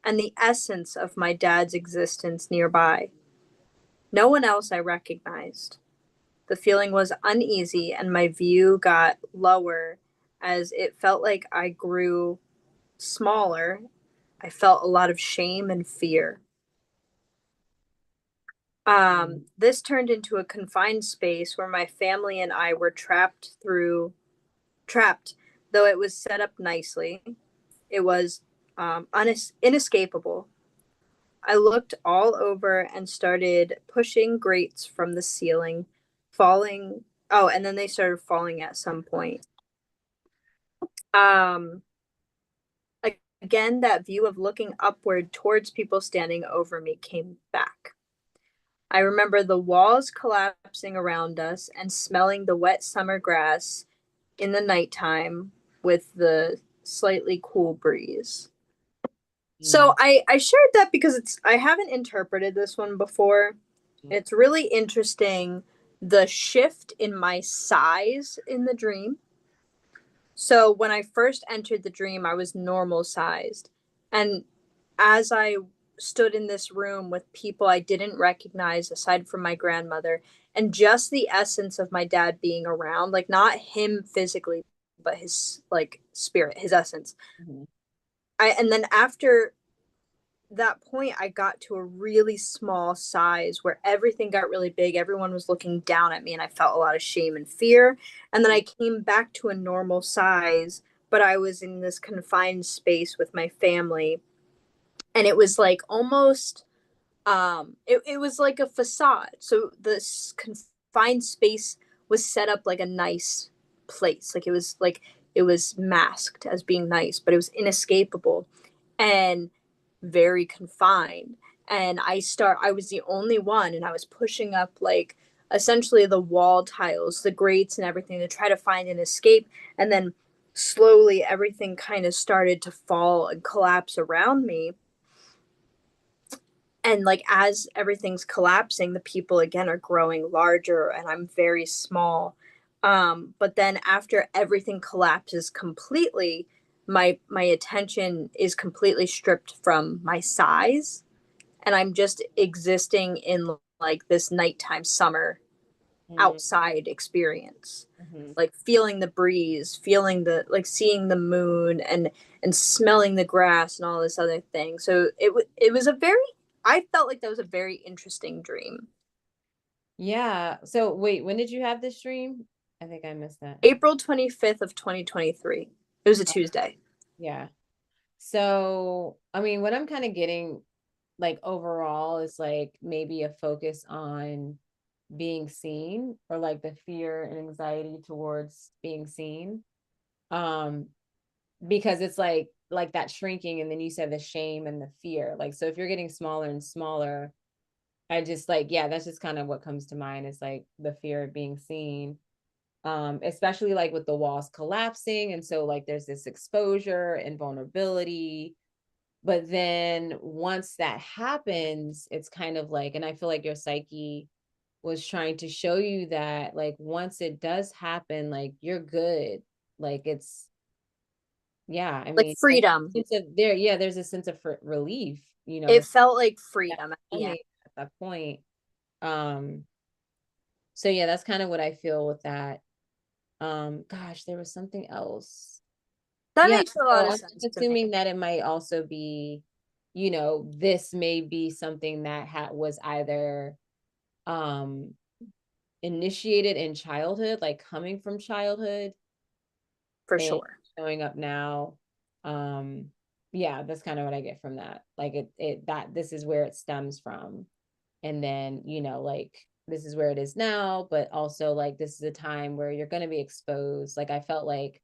and the essence of my dad's existence nearby. No one else I recognized. The feeling was uneasy and my view got lower as it felt like I grew smaller. I felt a lot of shame and fear. Mm, This turned into a confined space where my family and I were trapped, though it was set up nicely. It was inescapable. I looked all over and started pushing grates from the ceiling, falling. Oh, and then they started falling at some point. Um, Again, that view of looking upward towards people standing over me came back. I remember the walls collapsing around us and smelling the wet summer grass in the nighttime with the slightly cool breeze. So Mm. I shared that because I haven't interpreted this one before. It's really interesting the shift in my size in the dream. So when I first entered the dream, I was normal sized. And as I stood in this room with people I didn't recognize aside from my grandmother, and just the essence of my dad being around, like not him physically, but his like spirit, his essence. Mhm. And then after that point, I got to a really small size where everything got really big. Everyone was looking down at me, and I felt a lot of shame and fear. And then I came back to a normal size, but I was in this confined space with my family. And it was like almost, it was like a facade. So this confined space was set up like a nice place. Like it was masked as being nice, but it was inescapable. And very confined. And I was the only one, and I was pushing up like essentially the wall tiles, the grates and everything to try to find an escape. And then slowly everything kind of started to fall and collapse around me. And like as everything's collapsing, the people again are growing larger and I'm very small. But then after everything collapses completely, my attention is completely stripped from my size, and I'm just existing in like this nighttime summer Mm. outside experience. Mhm. Like feeling the breeze, feeling the like seeing the moon and smelling the grass and all this other thing. So it was a very I felt like that was a very interesting dream. Yeah. So wait, when did you have this dream? I think I missed that. April 25th of 2023. It was a Oh, Tuesday. yeah. So, I mean, what I'm kind of getting like overall is like maybe a focus on being seen or like the fear and anxiety towards being seen. Um, because it's like that shrinking and then you said the shame and the fear. Like so if you're getting smaller and smaller, I just like yeah, that's just kind of what comes to mind is like the fear of being seen. Especially like with the walls collapsing and so like there's this exposure and vulnerability, but then once that happens it's kind of like, and I feel like your psyche was trying to show you that like once it does happen like you're good, like it's yeah, I Like mean like freedom. sense of there yeah there's a sense of relief, you know, It with felt like that freedom at the end. moment at that point. um so yeah, that's kind of what I feel with that. Gosh, there was something else. That Yeah, makes a lot so of I'm sense just to me. assuming that it might also be, you know, this may be something that was either um initiated in childhood, like coming from childhood For and sure. showing up now. Um, yeah, that's kind of what I get from that. Like it that this is where it stems from. And then, you know, like this is where it is now, but also like this is a time where you're gonna be exposed. Like I felt like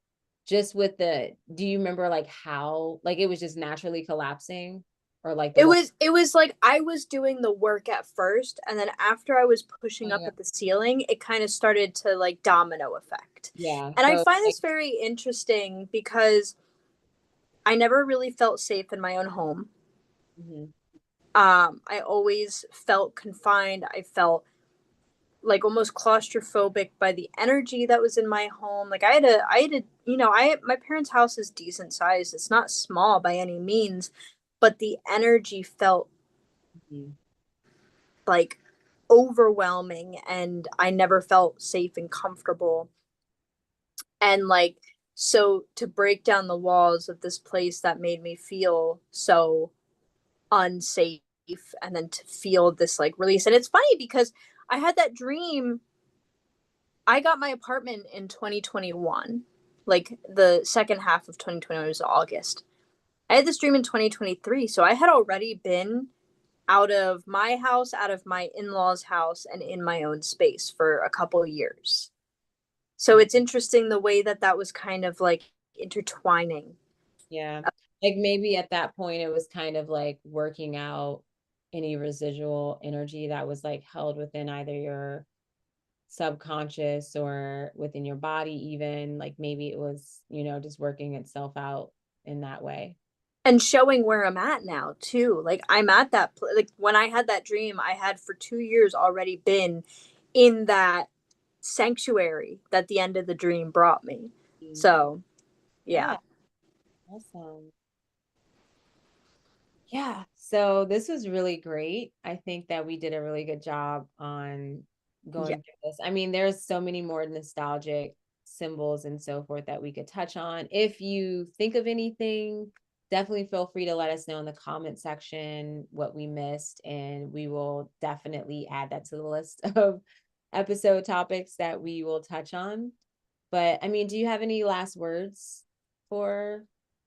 just with the do you remember like how like it was just naturally collapsing or like the wall It was like I was doing the work at first, and then after I was pushing up going up? at the ceiling, it kind of started to like domino effect. Yeah. And I So find like this very interesting because I never really felt safe in my own home. mhm, I always felt confined. I felt like almost claustrophobic by the energy that was in my home. Like I had a, you know, my parents' house is decent size. It's not small by any means, but the energy felt mhm, like overwhelming, and I never felt safe and comfortable. And like so to break down the walls of this place that made me feel so unsafe, and then to feel this like release. And it's funny because I had that dream. I got my apartment in 2021. Like the second half of 2021 was August. I had this dream in 2023, so I had already been out of my house, out of my in-laws' house, and in my own space for a couple years. So it's interesting the way that that was kind of like intertwining. Yeah. Like maybe at that point it was kind of like working out any residual energy that was like held within either your subconscious or within your body, even like maybe it was, just working itself out in that way. And showing where I'm at now too. Like I'm at that like when I had that dream, I had for 2 years already been in that sanctuary that the end of the dream brought me. So, yeah. Yeah, awesome. Yeah, so this was really great. I think that we did a really good job on Yeah. going through this. I mean, there's so many more nostalgic symbols and so forth that we could touch on. If you think of anything, definitely feel free to let us know in the comment section what we missed, and we will definitely add that to the list of episode topics that we will touch on. But I mean, do you have any last words for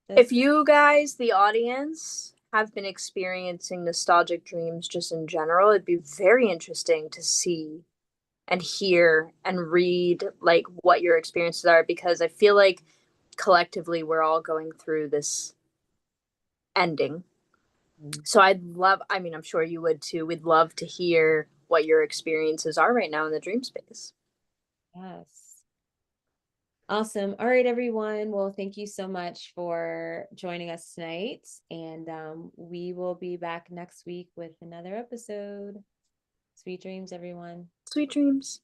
If this? you guys, the audience, have been experiencing nostalgic dreams just in general, it'd be very interesting to see and hear and read like what your experiences are because I feel like collectively we're all going through this ending. So I'd love, I mean, I'm sure you would too. We'd love to hear what your experiences are right now in the dream space. Yes. Awesome. All right, everyone. Well, thank you so much for joining us tonight. And we will be back next week with another episode. Sweet dreams, everyone. Sweet dreams.